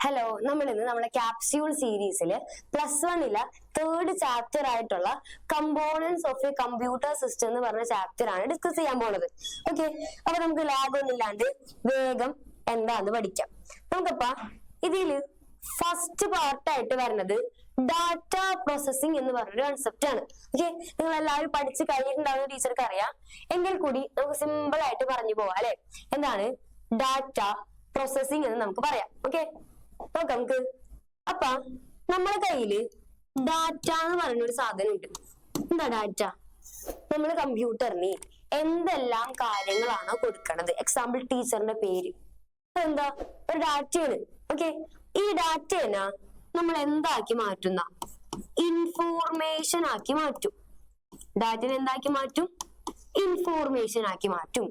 Hello, നമ്മൾ ഇന്ന് നമ്മുടെ ക്യാപ്സ്യൂൾ സീരീസില് +1 തേർഡ് ചാപ്റ്റർ ആയിട്ടുള്ള components of a computer system എന്ന് പറഞ്ഞ ചാപ്റ്റർ ആണ് ഡിസ്കസ് ചെയ്യാൻ പോണത്. ഓക്കെ, അപ്പൊ നമുക്ക് ലാഗ് ഒന്നും ഇല്ലാണ്ട് വേഗം എന്താന്ന് പഠിക്കാം. നമുക്കപ്പ ഇതില് ഫസ്റ്റ് പാർട്ടായിട്ട് വരുന്നത് ഡാറ്റ പ്രോസസ്സിംഗ് എന്ന് പറഞ്ഞൊരു കൺസെപ്റ്റ് ആണ്. ഓക്കെ, നിങ്ങൾ എല്ലാവരും പഠിച്ച് കഴിഞ്ഞിട്ടുണ്ടാവുന്ന ടീച്ചർക്ക് അറിയാം. എങ്കിൽ കൂടി നമുക്ക് സിമ്പിൾ ആയിട്ട് പറഞ്ഞു പോവാം അല്ലെ. എന്താണ് ഡാറ്റ പ്രോസസ്സിംഗ് എന്ന് നമുക്ക് പറയാം. ഓക്കെ, നോക്കാം നമുക്ക്. അപ്പൊ നമ്മുടെ കയ്യില് ഡാറ്റ എന്ന് പറയുന്ന ഒരു സാധനം ഉണ്ട്. എന്താ ഡാറ്റ? നമ്മൾ കമ്പ്യൂട്ടറിന് എന്തെല്ലാം കാര്യങ്ങളാണോ കൊടുക്കണത്, എക്സാമ്പിൾ ടീച്ചറിന്റെ പേര്, അതെന്താ ഒരു ഡാറ്റയാണ്. ഓക്കെ, ഈ ഡാറ്റേനെ നമ്മൾ എന്താക്കി മാറ്റുന്ന ഇൻഫോർമേഷൻ ആക്കി മാറ്റും. ഡാറ്റനെ എന്താക്കി മാറ്റും? ഇൻഫോർമേഷൻ ആക്കി മാറ്റും.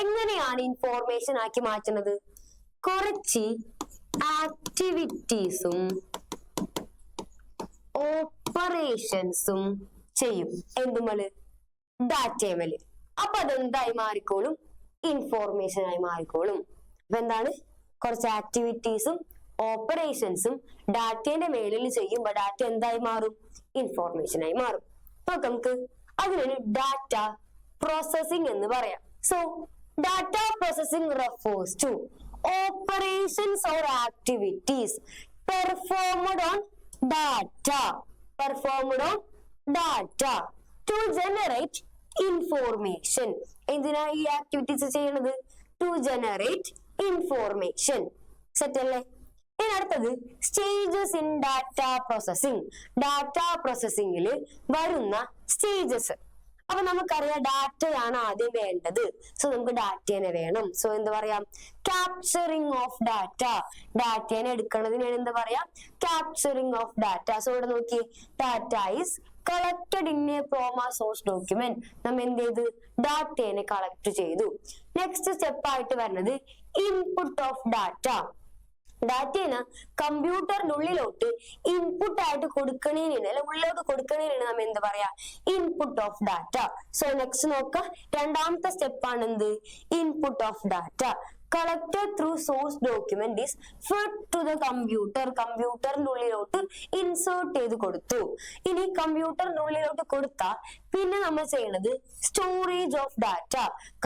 എങ്ങനെയാണ് ഇൻഫോർമേഷൻ ആക്കി മാറ്റുന്നത്? കുറച്ച് ആക്ടിവിറ്റീസും ഓപ്പറേഷൻസും ചെയ്യും. എന്തുമല്? ഡാറ്റയമല്. അപ്പൊ അതെന്തായി മാറിക്കോളും? ഇൻഫോർമേഷൻ ആയി മാറിക്കോളും. അപ്പൊ എന്താണ്? കുറച്ച് ആക്ടിവിറ്റീസും ഓപ്പറേഷൻസും ഡാറ്റയുടെ മേളിൽ ചെയ്യുമ്പോ ഡാറ്റ എന്തായി മാറും? ഇൻഫോർമേഷൻ ആയി മാറും. അപ്പൊ നമുക്ക് അതിനൊരു ഡാറ്റ പ്രോസസ്സിംഗ് എന്ന് പറയാം. So data processing refers to operations or activities performed on data to generate information. എന്തിനാ ഈ ആക്ടിവിറ്റീസ് ചെയ്യണത്? To generate information. സെറ്റ് അല്ലേ? ഇനി അടുത്തത് stages in data processing. Data പ്രോസസ്സിംഗിൽ വരുന്ന സ്റ്റേജസ്. അപ്പൊ നമുക്കറിയാം ഡാറ്റയാണ് ആദ്യം വേണ്ടത്. സോ നമുക്ക് ഡാറ്റേനെ വേണം. സോ എന്ത് പറയാം? Capturing of data. ഡാറ്റേനെ എടുക്കണതിനാണ് എന്ത് പറയാം? Capturing of data. സോ ഇവിടെ നോക്കി, data is collected in a from a source document. നമ്മൾ എന്ത് ചെയ്ത്? ഡാറ്റേനെ കളക്ട് ചെയ്തു. നെക്സ്റ്റ് സ്റ്റെപ്പ് ആയിട്ട് വരുന്നത് ഇൻപുട്ട് ഓഫ് ഡാറ്റ. ഡാറ്റേനെ കമ്പ്യൂട്ടറിനുള്ളിലോട്ട് ഇൻപുട്ട് ആയിട്ട് കൊടുക്കണേനാണ്, അല്ലെ ഉള്ളിലോട്ട് കൊടുക്കണേനാണ് നമ്മൾ എന്ത് പറയാ? Input of data. So next നോക്കാം, രണ്ടാമത്തെ സ്റ്റെപ്പ് ആണ് എന്ത്? Input of data. Collected through source document is fed to the computer. കമ്പ്യൂട്ടറിന്റെ ഉള്ളിലോട്ട് ഇൻസേർട്ട് ചെയ്ത് കൊടുത്തു. ഇനി കമ്പ്യൂട്ടറിന്റെ ഉള്ളിലോട്ട് കൊടുത്താൽ പിന്നെ നമ്മൾ ചെയ്യണത് സ്റ്റോറേജ് ഓഫ് ഡാറ്റ.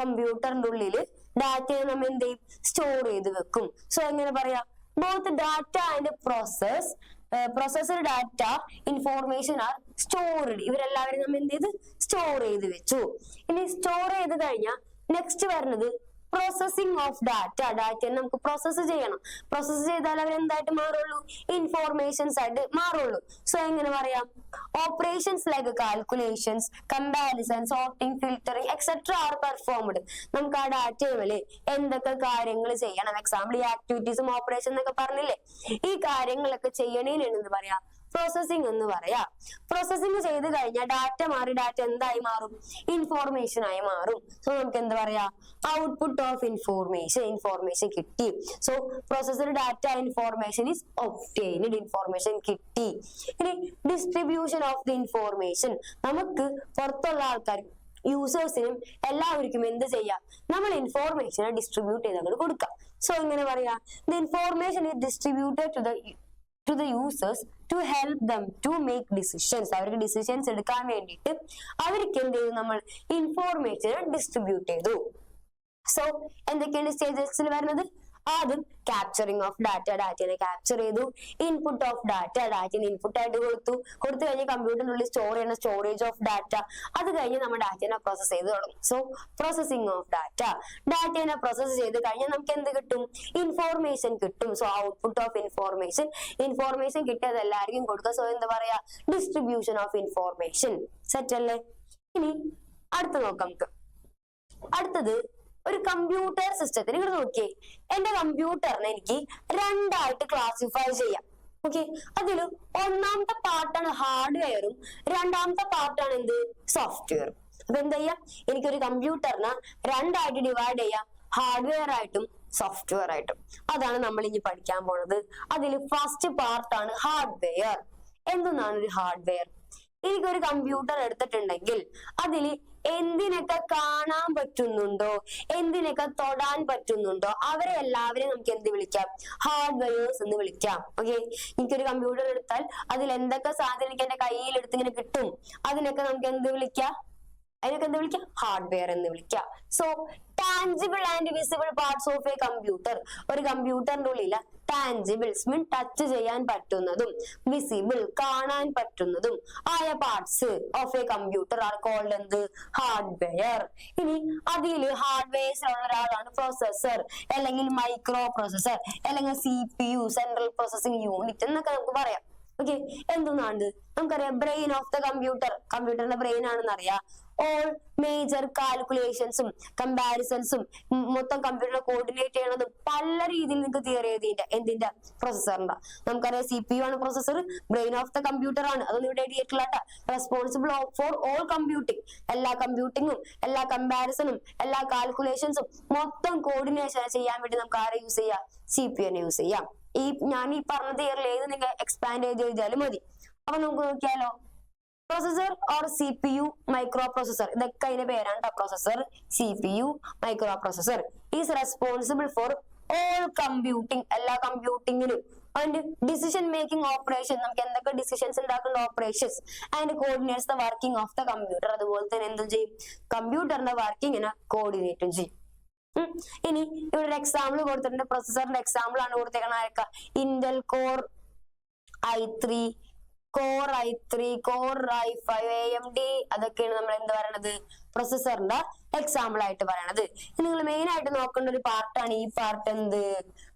കമ്പ്യൂട്ടറിന്റെ ഉള്ളില് ഡാറ്റയെ നമ്മൾ എന്ത് ചെയ്യും? സ്റ്റോർ ചെയ്ത് വെക്കും. സോ എങ്ങനെ പറയാം? both data and processor data information are stored. ഇവരെല്ലാവരും നമ്മൾ എന്ത് ചെയ്ത്? സ്റ്റോർ ചെയ്ത് വെച്ചു. ഇനി സ്റ്റോർ ചെയ്ത് കഴിഞ്ഞാൽ നെക്സ്റ്റ് വരുന്നത് പ്രോസസ്സിംഗ് ഓഫ് ഡാറ്റ. ഡാറ്റയെ നമുക്ക് പ്രോസസ്സ് ചെയ്യണം. പ്രോസസ്സ് ചെയ്താൽ അവർ എന്തായിട്ട് മാറുള്ളൂ? ഇൻഫോർമേഷൻസ് ആയിട്ട് മാറുള്ളൂ. സോ എങ്ങനെ പറയാം? Operations like calculations, comparison, sorting, filtering etcetera are performed. നമുക്ക് ആ ഡാറ്റയില് എന്തൊക്കെ കാര്യങ്ങൾ ചെയ്യണം, എക്സാമ്പിൾ ഈ ആക്ടിവിറ്റീസും ഓപ്പറേഷൻ എന്നൊക്കെ പറഞ്ഞില്ലേ, ഈ കാര്യങ്ങളൊക്കെ ചെയ്യണേനാണ് എന്ത് പറയാ? പ്രോസസ്സിംഗ് എന്ന് പറയാ. പ്രോസസ്സിംഗ് ചെയ്ത് കഴിഞ്ഞാൽ ഡാറ്റ മാറി ഡാറ്റ എന്തായി മാറും? ഇൻഫോർമേഷൻ ആയി മാറും. സോ നമുക്ക് എന്ത് പറയാ? Output of information. ഇൻഫോർമേഷൻ കിട്ടി. So processor data information is obtained. Information കിട്ടി. ഇനി ഡിസ്ട്രിബ്യൂഷൻ ഓഫ് ദി ഇൻഫോർമേഷൻ. നമുക്ക് പുറത്തുള്ള ആൾക്കാർ യൂസേഴ്സിനും എല്ലാവർക്കും എന്ത് ചെയ്യാം? നമ്മൾ ഇൻഫോർമേഷൻ ഡിസ്ട്രിബ്യൂട്ട് ചെയ്ത് അങ്ങോട്ട് കൊടുക്കാം. സോ ഇങ്ങനെ പറയാ, the information is distributed to the users to help them to make decisions. അവർക്ക് ഡിസിഷൻസ് എടുക്കാൻ വേണ്ടിയിട്ട് അവർക്ക് എന്ത് ചെയ്തു? നമ്മൾ ഇൻഫോർമേഷൻ ഡിസ്ട്രിബ്യൂട്ട് ചെയ്തു. സോ എന്തൊക്കെയാണ് സ്റ്റേജസിൽ വരുന്നത്? ആദ്യം ക്യാപ്ചറിങ് ഓഫ് ഡാറ്റ. ഡാറ്റയെ ക്യാപ്ചർ ചെയ്തു. Input of data. ഡാറ്റയെ ഇൻപുട്ട് ആയിട്ട് കൊടുത്തു കഴിഞ്ഞ് കമ്പ്യൂട്ടറിനുള്ളിൽ സ്റ്റോർ ചെയ്യുന്ന സ്റ്റോറേജ് ഓഫ് ഡാറ്റ. അത് കഴിഞ്ഞ് നമ്മൾ ഡാറ്റയെ പ്രോസസ് ചെയ്ത് തുടങ്ങും. So processing of data. ഡാറ്റയെ പ്രോസസ് ചെയ്ത് കഴിഞ്ഞാൽ നമുക്ക് എന്ത് കിട്ടും? ഇൻഫോർമേഷൻ കിട്ടും. So output of information. Information കിട്ടിയത് എല്ലാവർക്കും കൊടുക്കുക. സോ എന്താ പറയാ? Distribution of information. സെറ്റ് അല്ലേ? ഇനി അടുത്ത് നോക്കാം നമുക്ക്. അടുത്തത് ഒരു കമ്പ്യൂട്ടർ സിസ്റ്റത്തിന്. ഇവിടെ നോക്കിയേ, എന്റെ കമ്പ്യൂട്ടറിനെ എനിക്ക് രണ്ടായിട്ട് ക്ലാസിഫൈ ചെയ്യാം. ഓക്കെ, അതില് ഒന്നാമത്തെ പാർട്ടാണ് ഹാർഡ്വെയറും രണ്ടാമത്തെ പാർട്ടാണ് എന്ത്? സോഫ്റ്റ്വെയറും. അപ്പൊ എന്താ ചെയ്യാം? എനിക്കൊരു കമ്പ്യൂട്ടറിനെ രണ്ടായിട്ട് ഡിവൈഡ് ചെയ്യാം, ഹാർഡ്വെയർ ആയിട്ടും സോഫ്റ്റ്വെയർ ആയിട്ടും. അതാണ് നമ്മൾ ഇനി പഠിക്കാൻ പോണത്. അതിൽ ഫസ്റ്റ് പാർട്ടാണ് ഹാർഡ്വെയർ. എന്താണ് ഒരു ഹാർഡ്വെയർ? എനിക്കൊരു കമ്പ്യൂട്ടർ എടുത്തിട്ടുണ്ടെങ്കിൽ അതിൽ എന്തിനൊക്കെ കാണാൻ പറ്റുന്നുണ്ടോ, എന്തിനൊക്കെ തൊടാൻ പറ്റുന്നുണ്ടോ അവരെ എല്ലാവരെയും നമുക്ക് എന്ത് വിളിക്കാം? ഹാർഡ്വെയർസ് എന്ന് വിളിക്കാം. ഓക്കെ, എനിക്കൊരു കമ്പ്യൂട്ടർ എടുത്താൽ അതിൽ എന്തൊക്കെ സാധനം എനിക്ക് എന്റെ കയ്യിൽ എടുത്ത് ഇങ്ങനെ കിട്ടും, അതിനൊക്കെ നമുക്ക് എന്ത് വിളിക്കാം? അതിനൊക്കെ എന്ത് വിളിക്കാം? ഹാർഡ്വെയർ എന്ന് വിളിക്കാം. So tangible and visible parts of a computer, ഒരു കമ്പ്യൂട്ടറിന്റെ ഉള്ളിൽ ടാഞ്ചിബിൾസ് മീൻ ടച്ച് ചെയ്യാൻ പറ്റുന്നതും വിസിബിൾ കാണാൻ പറ്റുന്നതും ആയ parts of a computer are called എന്ത്? ഹാർഡ്വെയർ. ഇനി അതിൽ ഹാർഡ്വെയർസ് ഉള്ള ഒരാളാണ് പ്രൊസസർ, അല്ലെങ്കിൽ മൈക്രോ പ്രൊസസർ, അല്ലെങ്കിൽ CPU സെൻട്രൽ പ്രോസസിംഗ് യൂണിറ്റ് എന്നൊക്കെ നമുക്ക് പറയാം. ഓക്കെ, എന്താണ് നമുക്കറിയാം? ബ്രെയിൻ ഓഫ് ദ കമ്പ്യൂട്ടർ, കമ്പ്യൂട്ടറിന്റെ ബ്രെയിൻ ആണെന്ന് അറിയാം. ഓൾ മേജർ കാൽക്കുലേഷൻസും കമ്പാരിസൺസും മൊത്തം കമ്പ്യൂട്ടറിനെ കോർഡിനേറ്റ് ചെയ്യണതും പല രീതിയിൽ നിങ്ങൾക്ക് തിയറി ചെയ്തിന്റെ എന്തിന്റെ? പ്രൊസസറിന്റെ. നമുക്കറിയാം CPU ആണ് processor, brain of the computer ആണ്. അതൊന്നും ഇവിടെ എഴുതിയിട്ടില്ല. റെസ്പോൺസിബിൾ ഫോർ ഓൾ കമ്പ്യൂട്ടിംഗ്, എല്ലാ കമ്പ്യൂട്ടിങ്ങും എല്ലാ കമ്പാരിസണും എല്ലാ കാൽക്കുലേഷൻസും മൊത്തം കോർഡിനേഷൻ ചെയ്യാൻ വേണ്ടി നമുക്ക് ആരെ യൂസ് ചെയ്യാം? CPU യൂസ് ചെയ്യാം. ഞാൻ ഈ പറഞ്ഞ തിയറിൽ ഏത് നിങ്ങൾ എക്സ്പാൻഡ് ചെയ്ത് എഴുതിയാലും മതി. അപ്പൊ നമുക്ക് നോക്കിയാലോ, processor or CPU micro processor, ഇതൊക്കെ അതിന്റെ പേരാണ്. Processor, CPU, micro processor is responsible for all computing, എല്ലാ കമ്പ്യൂട്ടിങ്ങിനും. ആൻഡ് ഡിസിഷൻ മേക്കിംഗ് ഓപ്പറേഷൻ, നമുക്ക് എന്തൊക്കെ ഡിസിഷൻസ് ഉണ്ടാക്കുന്ന operations, and coordinates the working of the computer. അതുപോലെ തന്നെ എന്തും ചെയ്യും? കമ്പ്യൂട്ടറിന്റെ വർക്കിങ്ങിനെ കോർഡിനേറ്റും ചെയ്യും. ഇനി ഇവിടെ ഒരു എക്സാമ്പിൾ കൊടുത്തിട്ടുണ്ട്. പ്രൊസസറിന്റെ എക്സാമ്പിൾ ആണ് കൊടുത്തേക്കണ. Intel core i3, core i3, core i5, AMD, അതൊക്കെയാണ് നമ്മൾ എന്ത് പറയണത്? പ്രൊസസറിന്റെ എക്സാമ്പിൾ ആയിട്ട് പറയണത്. നിങ്ങൾ മെയിൻ ആയിട്ട് നോക്കേണ്ട ഒരു പാർട്ടാണ് ഈ പാർട്ട്. എന്ത്?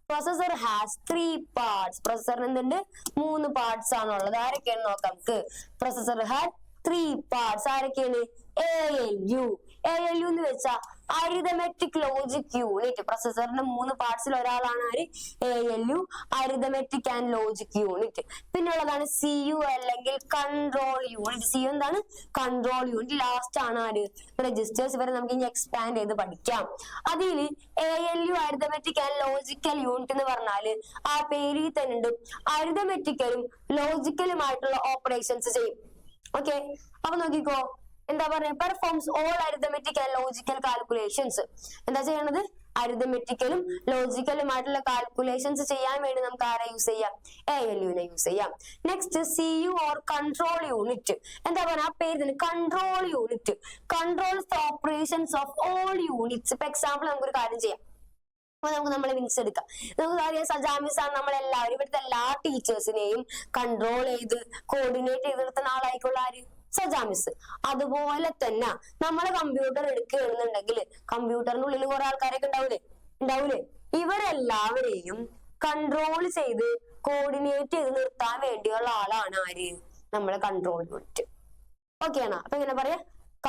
Processor has 3 parts. പ്രൊസസറിന് എന്തുണ്ട്? 3 പാർട്സ് ആണുള്ളത്. ആരൊക്കെയാണ് നോക്കാം നമുക്ക്? Processor has 3 parts. ആരൊക്കെയാണ്? ALU. ALU എന്ന് വെച്ചാൽ അരിതമെറ്റിക് ലോജിക് യൂണിറ്റ്. പ്രൊസസറിന്റെ 3 പാർട്സിൽ ഒരാളാണ് ആര്? ALU, arithmetic and logic unit. പിന്നെ ഉള്ളതാണ് CU അല്ലെങ്കിൽ കൺട്രോൾ യൂണിറ്റ്. CU എന്താണ്? Control unit. ലാസ്റ്റ് ആണ് ആര്? രജിസ്റ്റേഴ്സ്. വരെ നമുക്ക് ഇനി എക്സ്പാൻഡ് ചെയ്ത് പഠിക്കാം. അതിൽ ALU arithmetic and logical unit എന്ന് പറഞ്ഞാല് ആ പേരിൽ തന്നെ ഉണ്ട്, അരിതമെറ്റിക്കലും ലോജിക്കലുമായിട്ടുള്ള ഓപ്പറേഷൻസ് ചെയ്യും. ഓക്കെ, അപ്പൊ നോക്കിക്കോ, എന്താ പറയാ? Performs all arithmetic and logical calculations. എന്താ ചെയ്യണത്? അരിതമെറ്റിക്കലും ലോജിക്കലുമായിട്ടുള്ള കാൽക്കുലേഷൻസ് ചെയ്യാൻ വേണ്ടി നമുക്ക് ആരെ യൂസ് ചെയ്യാം? ALU യൂസ് ചെയ്യാം. Next CU or control unit. എന്താ പറയാ? ആ പേര് തന്നെ, control unit. Controls the operations of all units. ഇപ്പൊ എക്സാമ്പിൾ നമുക്കൊരു കാര്യം ചെയ്യാം. അപ്പൊ നമുക്ക് നമ്മളെ വിങ്സ് എടുക്കാം. നമുക്ക് അറിയാം സജാമിസ് ആണ് നമ്മളെല്ലാവരും, ഇവിടുത്തെ എല്ലാ ടീച്ചേഴ്സിനെയും കൺട്രോൾ ചെയ്ത് കോർഡിനേറ്റ് ചെയ്തെടുത്ത ആളായിക്കോളൂ ആര്? സജാമിസ്. അതുപോലെ തന്നെ നമ്മളെ കമ്പ്യൂട്ടർ എടുക്കുകയാണെന്നുണ്ടെങ്കിൽ കമ്പ്യൂട്ടറിനുള്ളിൽ കുറെ ആൾക്കാരൊക്കെ ഉണ്ടാവൂലേ? ഇവരെല്ലാവരെയും കൺട്രോൾ ചെയ്ത് കോർഡിനേറ്റ് ചെയ്ത് നിർത്താൻ വേണ്ടിയുള്ള ആളാണ് ആര്? നമ്മളെ കൺട്രോൾ യൂണിറ്റ്. ഓക്കെ ആണോ? അപ്പൊ എങ്ങനെ പറയാ?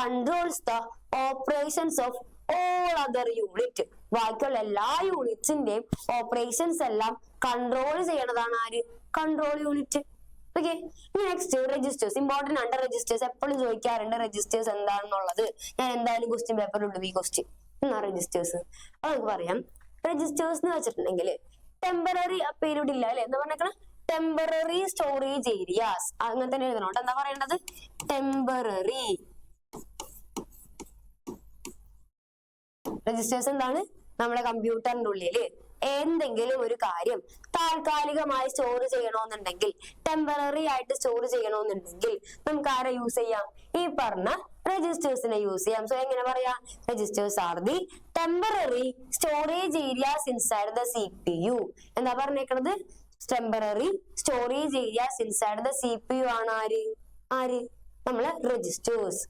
Controls the operations of all other unit. ബാക്കിയുള്ള എല്ലാ യൂണിറ്റ്സിന്റെയും ഓപ്പറേഷൻസ് എല്ലാം കൺട്രോൾ ചെയ്യണതാണ് ആര്? Control unit. Okay, next registers. Important ആണ് രജിസ്റ്റേഴ്സ്. എപ്പോഴും ചോദിക്കാറുണ്ട് രജിസ്റ്റേഴ്സ് എന്താണെന്നുള്ളത്. ഞാൻ എന്തായാലും ക്വസ്റ്റ്യൻ പേപ്പറിൽ ഇടും ഈ ക്വസ്റ്റ്യൻ. എന്നാ രജിസ്റ്റേഴ്സ്? അത് നമുക്ക് പറയാം. രജിസ്റ്റേഴ്സ് എന്ന് വെച്ചിട്ടുണ്ടെങ്കിൽ ടെമ്പററി പീരീഡ് ഇല്ല അല്ലെ? എന്താ പറഞ്ഞേക്കണം? Temporary storage areas. അങ്ങനെ തന്നെ എഴുതണം. എന്താ പറയേണ്ടത്? Temporary registers. എന്താണ്? നമ്മുടെ കമ്പ്യൂട്ടറിന്റെ ഉള്ളില് എന്തെങ്കിലും ഒരു കാര്യം താൽക്കാലികമായി സ്റ്റോർ ചെയ്യണമെന്നുണ്ടെങ്കിൽ, ടെമ്പററി ആയിട്ട് സ്റ്റോർ ചെയ്യണമെന്നുണ്ടെങ്കിൽ നമുക്ക് ആരെ യൂസ് ചെയ്യാം? ഈ പറഞ്ഞ രജിസ്റ്റേഴ്സിനെ യൂസ് ചെയ്യാം. സോ എങ്ങനെ പറയാ? Registers are the temporary storage areas inside the CPU. എന്താ പറഞ്ഞേക്കണത്? Temporary storage areas inside the CPU ആണ് ആര്? നമ്മളെ registers.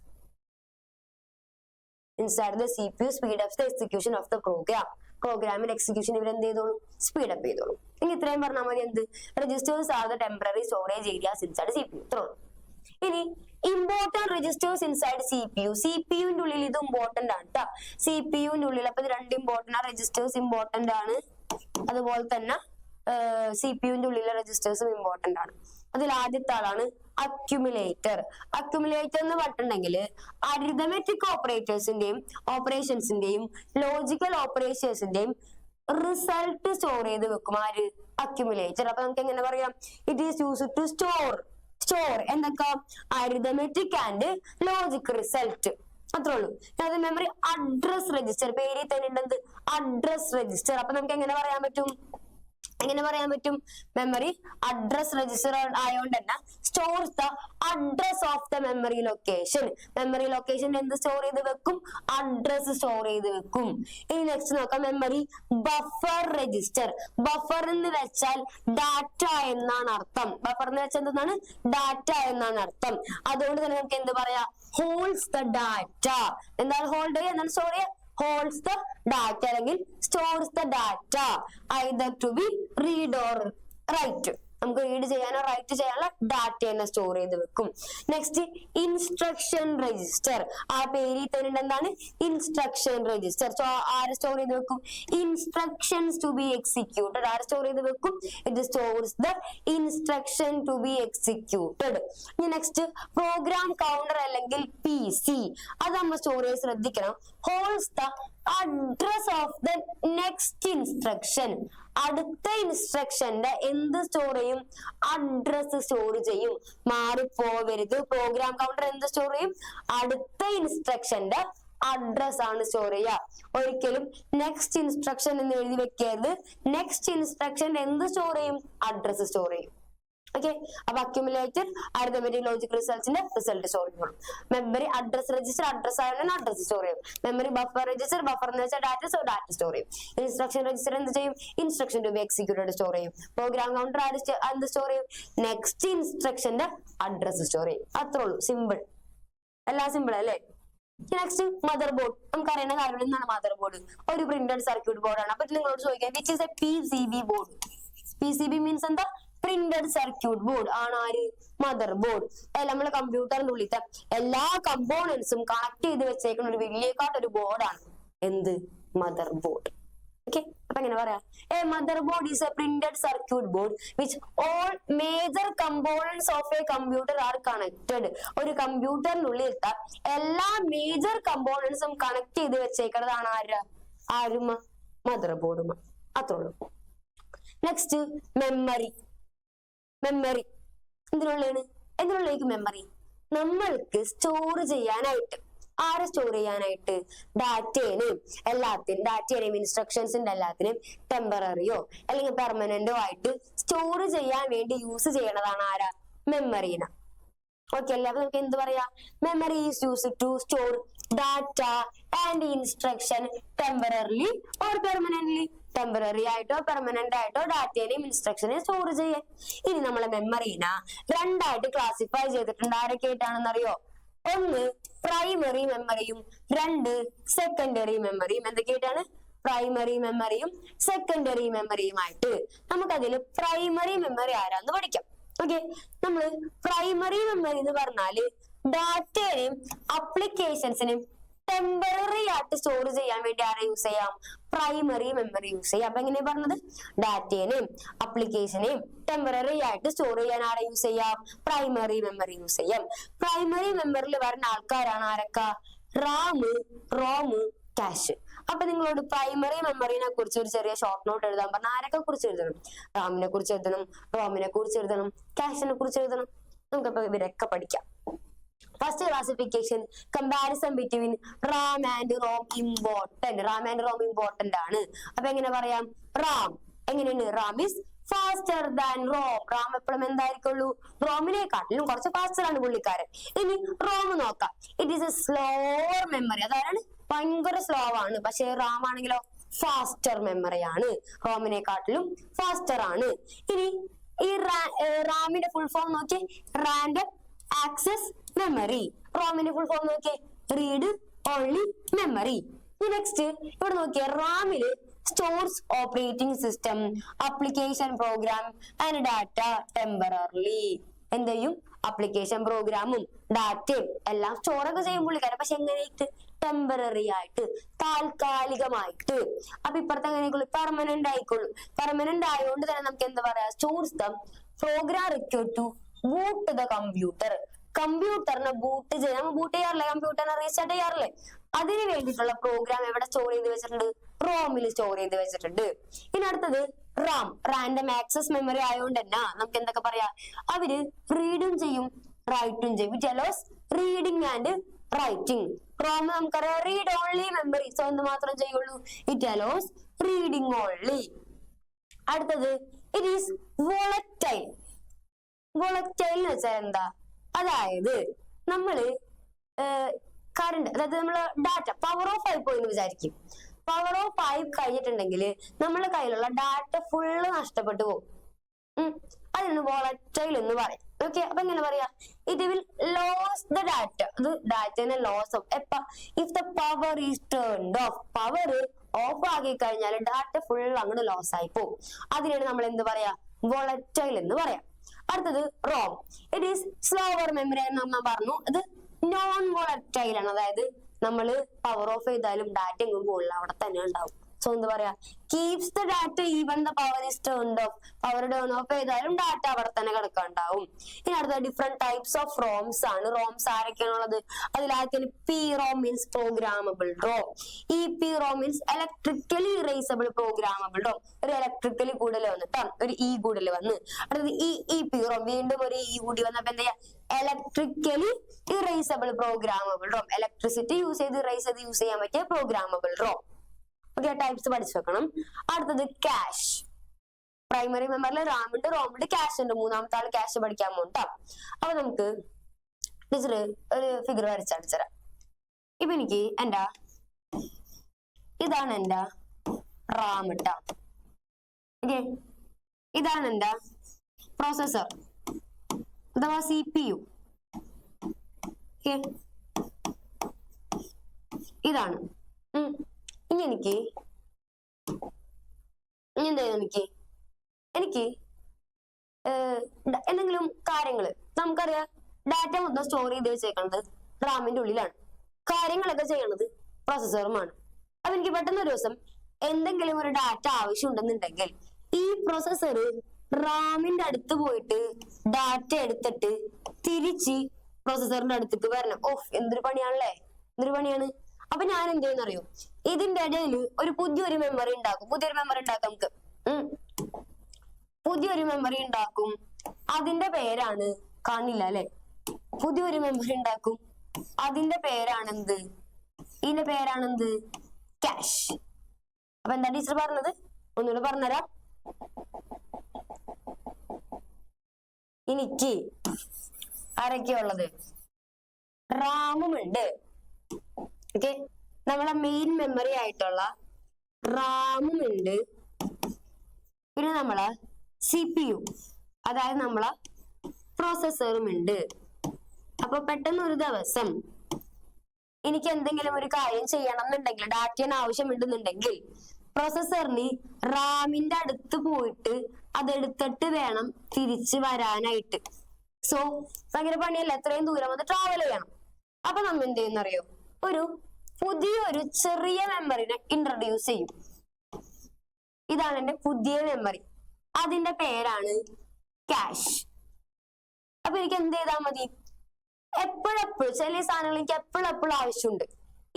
Inside the CPU speed up the execution of the program. പ്രോഗ്രാമിന്റെ എക്സിക്യൂഷൻ ഇവർ എന്ത് ചെയ്തോളൂ? സ്പീഡ് അപ്പ് ചെയ്തോളൂ. ഇനി ഇത്രയും പറഞ്ഞാൽ മതി. എന്ത്? Registers are the temporary storage areas inside CPU. ഇത്രയുള്ളൂ. ഇനി ഇമ്പോർട്ടന്റ് രജിസ്റ്റേഴ്സ് ഇൻസൈഡ് CPU. CPUന്റെ ഉള്ളിൽ ഇത് ഇമ്പോർട്ടന്റ് ആണ് കേട്ടോ. CPUന്റെ ഉള്ളിൽ അപ്പൊ ഇത് രണ്ട് ഇമ്പോർട്ടന്റ് ആണ്. രജിസ്റ്റേഴ്സ് ഇമ്പോർട്ടന്റ് ആണ്, അതുപോലെ തന്നെ CPUന്റെ ഉള്ളിലെ രജിസ്റ്റേഴ്സും ഇമ്പോർട്ടന്റ് ആണ്. അതിൽ ആദ്യത്തെ ആളാണ് അക്യുമുലേറ്റർ. അക്യുമുലേറ്റർ എന്ന് പറഞ്ഞിട്ടുണ്ടെങ്കിൽ അരിതമെറ്റിക് ഓപ്പറേഷൻസിന്റെയും ലോജിക്കൽ ഓപ്പറേഷൻസിന്റെയും റിസൾട്ട് സ്റ്റോർ ചെയ്ത് വെക്കും ആര്? അക്യുമുലേറ്റർ. അപ്പൊ നമുക്ക് എങ്ങനെ പറയാം? It is used to store എന്തൊക്കെ? Arithmetic and logic result. അത്രേ ഉള്ളൂ. അത് മെമ്മറി അഡ്രസ് രജിസ്റ്റർ, പേരിൽ തന്നെ ഉണ്ട് അഡ്രസ് രജിസ്റ്റർ. അപ്പൊ നമുക്ക് എങ്ങനെ പറയാൻ പറ്റും, മെമ്മറി അഡ്രസ് രജിസ്റ്റർ ആയതുകൊണ്ട് തന്നെ stores the address of the memory location. Memory location എന്ത് സ്റ്റോർ ചെയ്ത് വെക്കും? അഡ്രസ് സ്റ്റോർ ചെയ്ത് വെക്കും. ഇനി നെക്സ്റ്റ് നോക്കാം, മെമ്മറി ബഫർ രജിസ്റ്റർ. ബഫർ എന്ന് വെച്ചാൽ ഡാറ്റ എന്നാണ് അർത്ഥം. ബഫർ എന്ന് വെച്ചാൽ എന്താണ്? ഡാറ്റ എന്നാണ് അർത്ഥം. അതുകൊണ്ട് തന്നെ നമുക്ക് എന്ത് പറയാം? Holds the data. എന്താണ് ഹോൾഡ് ചെയ്യുക? എന്താണ് സ്റ്റോർ ചെയ്യുക? holds the data അല്ലെങ്കിൽ stores the data either to be read or write. നമുക്ക് റീഡ് ചെയ്യാനോ റൈറ്റ് ചെയ്യാനുള്ള ഡാറ്റ തന്നെ സ്റ്റോർ ചെയ്ത് വെക്കും. Next instruction register. ആ പേരിൽ തന്നെ എന്താണ്? Instruction register. സോ ആര് സ്റ്റോർ ചെയ്ത് വെക്കും? Instructions to be executed. ആര് സ്റ്റോർ ചെയ്ത് വെക്കും? It stores the instruction to be executed. ഇനി നെക്സ്റ്റ് പ്രോഗ്രാം കൗണ്ടർ അല്ലെങ്കിൽ PC. അത് നമ്മൾ സ്റ്റോർ ചെയ്ത് ശ്രദ്ധിക്കണം. Holds the address of the next instruction. അടുത്ത ഇൻസ്ട്രക്ഷന്റെ എന്ത് സ്റ്റോർ ചെയ്യും? അഡ്രസ് സ്റ്റോർ ചെയ്യും. മാറിപ്പോവരുത്. പ്രോഗ്രാം കൗണ്ടർ എന്ത് സ്റ്റോർ ചെയ്യും? അടുത്ത ഇൻസ്ട്രക്ഷന്റെ അഡ്രസ് ആണ് സ്റ്റോർ ചെയ്യുക. ഒരിക്കലും നെക്സ്റ്റ് ഇൻസ്ട്രക്ഷൻ എന്ന് എഴുതി വെക്കരുത്. നെക്സ്റ്റ് ഇൻസ്ട്രക്ഷൻ എന്ത് സ്റ്റോർ ചെയ്യും? അഡ്രസ് സ്റ്റോർ ചെയ്യും. ഓക്കെ, അപ്പൊ അക്യുമുലേറ്റഡ് അരിത്മെറ്റിക് ലോജിക് റിസൾട്ട്സിന്റെ റിസൾട്ട് സ്റ്റോർ ചെയ്യും. മെമ്മറി അഡ്രസ് രജിസ്റ്റർ അഡ്രസ് ആയതുകൊണ്ട് അഡ്രസ് സ്റ്റോർ ചെയ്യും. മെമ്മറി ബഫർ രജിസ്റ്റർ ബഫർ എന്ന് വെച്ചാൽ ഡാറ്റ സ്റ്റോർ ചെയ്യും. ഇൻസ്ട്രക്ഷൻ രജിസ്റ്റർ എന്ത് ചെയ്യും? Instruction to be executed store ചെയ്യും. പ്രോഗ്രാം കൗണ്ടർ എന്ത് സ്റ്റോർ ചെയ്യും? നെക്സ്റ്റ് ഇൻസ്ട്രക്ഷന്റെ അഡ്രസ് സ്റ്റോർ ചെയ്യും. അത്രേ ഉള്ളൂ. സിമ്പിൾ. എല്ലാം സിമ്പിൾ അല്ലേ? Next mother board. നമുക്ക് അറിയുന്ന കാര്യം എന്താണ് മദർ ബോർഡ്? ഒരു പ്രിന്റഡ് സർക്യൂട്ട് ബോർഡ് ആണ്. അപ്പൊ നിങ്ങളോട് ചോദിക്കാം, which is A PCB board? PCB means എന്താ? പ്രിന്റഡ് സർക്യൂട്ട് ബോർഡ് ആണ്. ആര്? Mother board. നമ്മളെ കമ്പ്യൂട്ടറിന്റെ ഉള്ളിലത്തെ എല്ലാ കമ്പോണൻസും കണക്ട് ചെയ്ത് വെച്ചേക്കുന്ന ഒരു വലിയ ബോർഡാണ് എന്ത്? Mother board. ഓക്കെ, അപ്പൊ എങ്ങനെ പറയാം? A mother board is A printed circuit board which all major components of a computer are connected. ഒരു കമ്പ്യൂട്ടറിന്റെ ഉള്ളിലത്തെ എല്ലാ മേജർ കമ്പോണൻസും കണക്ട് ചെയ്ത് വെച്ചേക്കുന്നതാണ് ആരും? മദർ ബോർഡും. അത്രേ ഉള്ളൂ. Next memory. മെമ്മറി എന്തിനുള്ളേക്ക് മെമ്മറി? നമ്മൾക്ക് സ്റ്റോർ ചെയ്യാനായിട്ട്. ആരെ സ്റ്റോർ ചെയ്യാനായിട്ട്? ഡാറ്റേനെയും ഇൻസ്ട്രക്ഷൻസിന്റെ എല്ലാത്തിനെയും ടെമ്പററിയോ അല്ലെങ്കിൽ പെർമനന്റോ ആയിട്ട് സ്റ്റോർ ചെയ്യാൻ വേണ്ടി യൂസ് ചെയ്യണതാണ് ആരാ? മെമ്മറീനെ. ഓക്കെ അല്ലേ? അപ്പൊ നമുക്ക് എന്ത് പറയാ? Memory is used to store data and instruction temporarily or permanently. Temporary ആയിട്ടോ പെർമനന്റ് ആയിട്ടോ ഡാറ്റയെയും ഇൻസ്ട്രക്ഷനെയും സ്റ്റോർ ചെയ്യാൻ. ഇനി നമ്മളെ മെമ്മറീനെ രണ്ടായിട്ട് ക്ലാസിഫൈ ചെയ്തിട്ടുണ്ട്. ആരൊക്കെ ആയിട്ടാണെന്നറിയോ? ഒന്ന് പ്രൈമറി മെമ്മറിയും, രണ്ട് സെക്കൻഡറി മെമ്മറിയും. എന്തൊക്കെയായിട്ടാണ്? പ്രൈമറി മെമ്മറിയും സെക്കൻഡറി മെമ്മറിയുമായിട്ട്. നമുക്കതിൽ പ്രൈമറി മെമ്മറി ആരാന്ന് പഠിക്കാം. ഓക്കെ, നമ്മള് പ്രൈമറി മെമ്മറി എന്ന് പറഞ്ഞാല് ഡാറ്റയെയും അപ്ലിക്കേഷൻസിനെയും ടെമ്പററി ആയിട്ട് സ്റ്റോർ ചെയ്യാൻ വേണ്ടി ആരെ യൂസ് ചെയ്യാം? പ്രൈമറി മെമ്മറി യൂസ് ചെയ്യാം. അപ്പൊ എങ്ങനെയാ പറഞ്ഞത്? ഡാറ്റയെയും അപ്ലിക്കേഷനെയും ടെമ്പററി ആയിട്ട് സ്റ്റോർ ചെയ്യാൻ ആരെ യൂസ് ചെയ്യാം? പ്രൈമറി മെമ്മറി യൂസ് ചെയ്യാം. പ്രൈമറി മെമ്മറിയിൽ വരുന്ന ആൾക്കാരാണ് ആരൊക്കെ? RAM, ROM, cache. അപ്പൊ നിങ്ങളോട് പ്രൈമറി മെമ്മറിനെ കുറിച്ച് ഒരു ചെറിയ ഷോർട്ട് നോട്ട് എഴുതാൻ പറഞ്ഞാൽ ആരൊക്കെ കുറിച്ച് എഴുതണം? റാമിനെ കുറിച്ച് എഴുതണം, റോമിനെ കുറിച്ച് എഴുതണം, ക്യാഷിനെ കുറിച്ച് എഴുതണം. നമുക്കപ്പോ ഇവരൊക്കെ പഠിക്കാം. First classification, comparison between RAM and ROM important. RAM and ROM important ആണ്. അപ്പൊ എങ്ങനെ പറയാം? റാം എങ്ങനെയാണ്? RAM is faster than ROM. RAM എപ്പോഴും എന്തായിരിക്കുള്ളൂ? റോമിനെക്കാട്ടിലും കുറച്ച് ഫാസ്റ്റർ ആണ് പുള്ളിക്കാരൻ. ഇനി റോം നോക്കാം. It is A slower memory. അതാണ് ഭയങ്കര സ്ലോ ആണ്. പക്ഷെ റാം ആണെങ്കിലോ ഫാസ്റ്റർ മെമ്മറിയാണ്. റോമിനെക്കാട്ടിലും ഫാസ്റ്റർ ആണ്. ഇനി ഈ റാമിന്റെ ഫുൾ ഫോം നോക്കി, റാൻഡം ആക്സസ് മെമ്മറി. റോമിന്റെ ഫുൾ ഫോം നോക്കിയേ, റീഡ് ഓൺലി മെമ്മറി. നെക്സ്റ്റ് ഇവിടെ നോക്കിയേ, റാമില് stores operating system, application program and data temporarily. എന്ത് ചെയ്യും? ആപ്ലിക്കേഷൻ പ്രോഗ്രാമും ഡാറ്റയും എല്ലാം സ്റ്റോറൊക്കെ ചെയ്യും പുള്ളിക്കാരൻ. പക്ഷെ എങ്ങനെയായിട്ട്? ടെമ്പററി ആയിട്ട്, താൽക്കാലികമായിട്ട്. അപ്പൊ ഇപ്പുറത്തെ എങ്ങനെയായിക്കോളൂ? പെർമനന്റ് ആയിക്കോളൂ. പെർമനന്റ് ആയതുകൊണ്ട് തന്നെ നമുക്ക് എന്താ പറയാ? Stores the program required to boot the computer. കമ്പ്യൂട്ടറിനെ ബൂട്ട് ചെയ്യാൻ, ബൂട്ട് ചെയ്യാറില്ലേ? കമ്പ്യൂട്ടറിനെ റീസ്റ്റാർട്ട് ചെയ്യാറില്ലേ? അതിന് വേണ്ടിയിട്ടുള്ള പ്രോഗ്രാം എവിടെ സ്റ്റോർ ചെയ്ത് വെച്ചിട്ടുണ്ട്? റോമിൽ സ്റ്റോർ ചെയ്ത് വെച്ചിട്ടുണ്ട്. ഇനി അടുത്തത് റാം, റാൻഡം ആക്സസ് മെമ്മറി ആയതുകൊണ്ട് തന്നെ നമുക്ക് എന്തൊക്കെ പറയാ? അവര് റീഡും ചെയ്യും റൈറ്റും ചെയ്യും. It allows reading and writing. ROM നമുക്കറിയാം റീഡ് ഓൺലി മെമ്മറി. സോ എന്ത് മാത്രം ചെയ്യുള്ളൂ? It allows reading only. അടുത്തത് ഇറ്റ് ഈസ് വോളറ്റൈൽ. വോളറ്റൈൽ എന്ന് വെച്ചാൽ എന്താ? അതായത് നമ്മള് കറണ്ട്, അതായത് നമ്മള് ഡാറ്റ പവർ ഓഫ് ആയി പോയി എന്ന് വിചാരിക്കും. പവർ ഓഫ് ആയി കഴിഞ്ഞിട്ടുണ്ടെങ്കിൽ നമ്മളെ കയ്യിലുള്ള ഡാറ്റ ഫുള്ള് നഷ്ടപ്പെട്ടു പോകും. അതിനാണ് വോളറ്റൈൽ എന്ന് പറയും. ഓക്കെ, അപ്പൊ എങ്ങനെ പറയാ? It will lose the data. അത് ഡാറ്റനെ ലോസ് ആവും എപ്പ? If the power is turned of. Power of ആക്കി കഴിഞ്ഞാൽ ഡാറ്റ ഫുൾ അങ്ങോട്ട് ലോസ് ആയി പോകും. അതിനാണ് നമ്മൾ എന്ത് പറയാ? വോളറ്റൈൽ എന്ന് പറയാം. അടുത്തത് ROM. It is slower memory എന്ന് നമ്മൾ പറഞ്ഞു. അത് നോൺ വോളറ്റൈൽ ആണ്. അതായത് നമ്മള് പവർ ഓഫ് ചെയ്താലും ഡാറ്റ എങ്ങും പോകില്ല, അവിടെ തന്നെ ഉണ്ടാവും. സോ എന്താ പറയാ? Keeps the data even the power is turned of. Power turn of ചെയ്താലും ഡാറ്റ അവിടെ തന്നെ കിടക്കാണ്ടാവും. ഇനി അടുത്ത ഡിഫറെന്റ് ടൈപ്സ് ഓഫ് റോംസ് ആണ്. റോംസ് ആരൊക്കെയാണുള്ളത്? അതിലാദ്യം P ROM means programmable ROM. E P ROM means electrically erasable programmable ROM. ഒരു electrically കൂടുതൽ വന്നിട്ട് ഒരു ഇ കൂടുതൽ വന്ന് അടുത്തത് ഇ പി റോം. വീണ്ടും ഒരു ഇ കൂടി വന്നപ്പോ എന്താ ചെയ്യാ? Electrically erasable programmable ROM. Electricity use ചെയ്ത് ഇറേസ് ചെയ്ത് യൂസ് ചെയ്യാൻ പറ്റിയ പ്രോഗ്രാമബിൾ റോം. ഓക്കെ, ടൈപ്സ് പഠിച്ചു വെക്കണം. അടുത്തത് ക്യാഷ്. പ്രൈമറി മെമ്മറിൽ റാം ഉണ്ട്, റോം ഉണ്ട്, ക്യാഷ് ഉണ്ട്. മൂന്നാമത്തെ ആള് ക്യാഷ് പഠിക്കാൻ പോകട്ടോ. അപ്പൊ നമുക്ക് ടീച്ചർ ഒരു ഫിഗർ വരച്ചടിച്ചരാം. ഇപ്പൊ എനിക്ക് ഇതാണ് എന്റെ റാം ഇട്ടാ. ഓക്കെ, ഇതാണ് എന്റെ പ്രോസസർ അഥവാ CPU. ഇതാണ്. ഇനി എനിക്ക് എന്തെങ്കിലും കാര്യങ്ങള് നമുക്കറിയാം, ഡാറ്റ മൊത്തം സ്റ്റോർ ചെയ്ത് വെച്ചേക്കുന്നത് റാമിന്റെ ഉള്ളിലാണ്. കാര്യങ്ങളൊക്കെ ചെയ്യണത് പ്രോസസ്സറുമാണ്. അപ്പൊ എനിക്ക് പെട്ടെന്ന് ഒരു ദിവസം എന്തെങ്കിലും ഒരു ഡാറ്റ ആവശ്യമുണ്ടെന്നുണ്ടെങ്കിൽ ഈ പ്രോസസ്സർ റാമിന്റെ അടുത്ത് പോയിട്ട് ഡാറ്റ എടുത്തിട്ട് തിരിച്ച് പ്രോസസ്സറിന്റെ അടുത്തേക്ക് വരണം. ഓഹ്, എന്തൊരു പണിയാണല്ലേ, എന്തൊരു പണിയാണ്. അപ്പൊ ഞാൻ എന്ത് ചെയ്യുന്നറിയോ? ഇതിന്റെ ഇടയിൽ ഒരു പുതിയൊരു മെമ്മറി ഉണ്ടാക്കും. നമുക്ക് പുതിയൊരു മെമ്മറി ഉണ്ടാക്കും. അതിന്റെ പേരാണ്, കാണില്ല അല്ലെ? പുതിയൊരു മെമ്മറി ഉണ്ടാക്കും. അതിന്റെ പേരാണെന്ത്? ഇതിന്റെ പേരാണെന്ത്? ക്യാഷ്. അപ്പൊ എന്താ ടീച്ചർ പറഞ്ഞത്? ഒന്നുകൂടെ പറഞ്ഞുതരാം. എനിക്ക് ആരൊക്കെയുള്ളത്? റാമും ഉണ്ട്. ഓക്കെ, നമ്മളെ മെയിൻ മെമ്മറി ആയിട്ടുള്ള റാമും ഉണ്ട്. പിന്നെ നമ്മളെ CPU, അതായത് നമ്മളെ പ്രോസസ്സറും ഉണ്ട്. അപ്പൊ പെട്ടെന്ന് ഒരു ദിവസം എനിക്ക് എന്തെങ്കിലും ഒരു കാര്യം ചെയ്യണം എന്നുണ്ടെങ്കിൽ, ഡാറ്റന് ആവശ്യമുണ്ടെന്നുണ്ടെങ്കിൽ പ്രോസസ്സറിന് റാമിന്റെ അടുത്ത് പോയിട്ട് അതെടുത്തിട്ട് വേണം തിരിച്ച് വരാനായിട്ട്. സോ ഭയങ്കര പണിയല്ല, എത്രയും ദൂരം അത് ട്രാവൽ ചെയ്യണം. അപ്പൊ നമ്മൾ എന്ത് ചെയ്യുന്നറിയോ? ഒരു പുതിയൊരു ചെറിയ മെമ്മറിനെ ഇൻട്രൊഡ്യൂസ് ചെയ്യും. ഇതാണ് എന്റെ പുതിയ മെമ്മറി. അതിന്റെ പേരാണ് ക്യാഷ്. അപ്പൊ എനിക്ക് എന്ത് ചെയ്താൽ മതി? എപ്പോഴെപ്പോഴും ചില സാധനങ്ങൾ എനിക്ക് എപ്പോഴെപ്പോഴും ആവശ്യമുണ്ട്.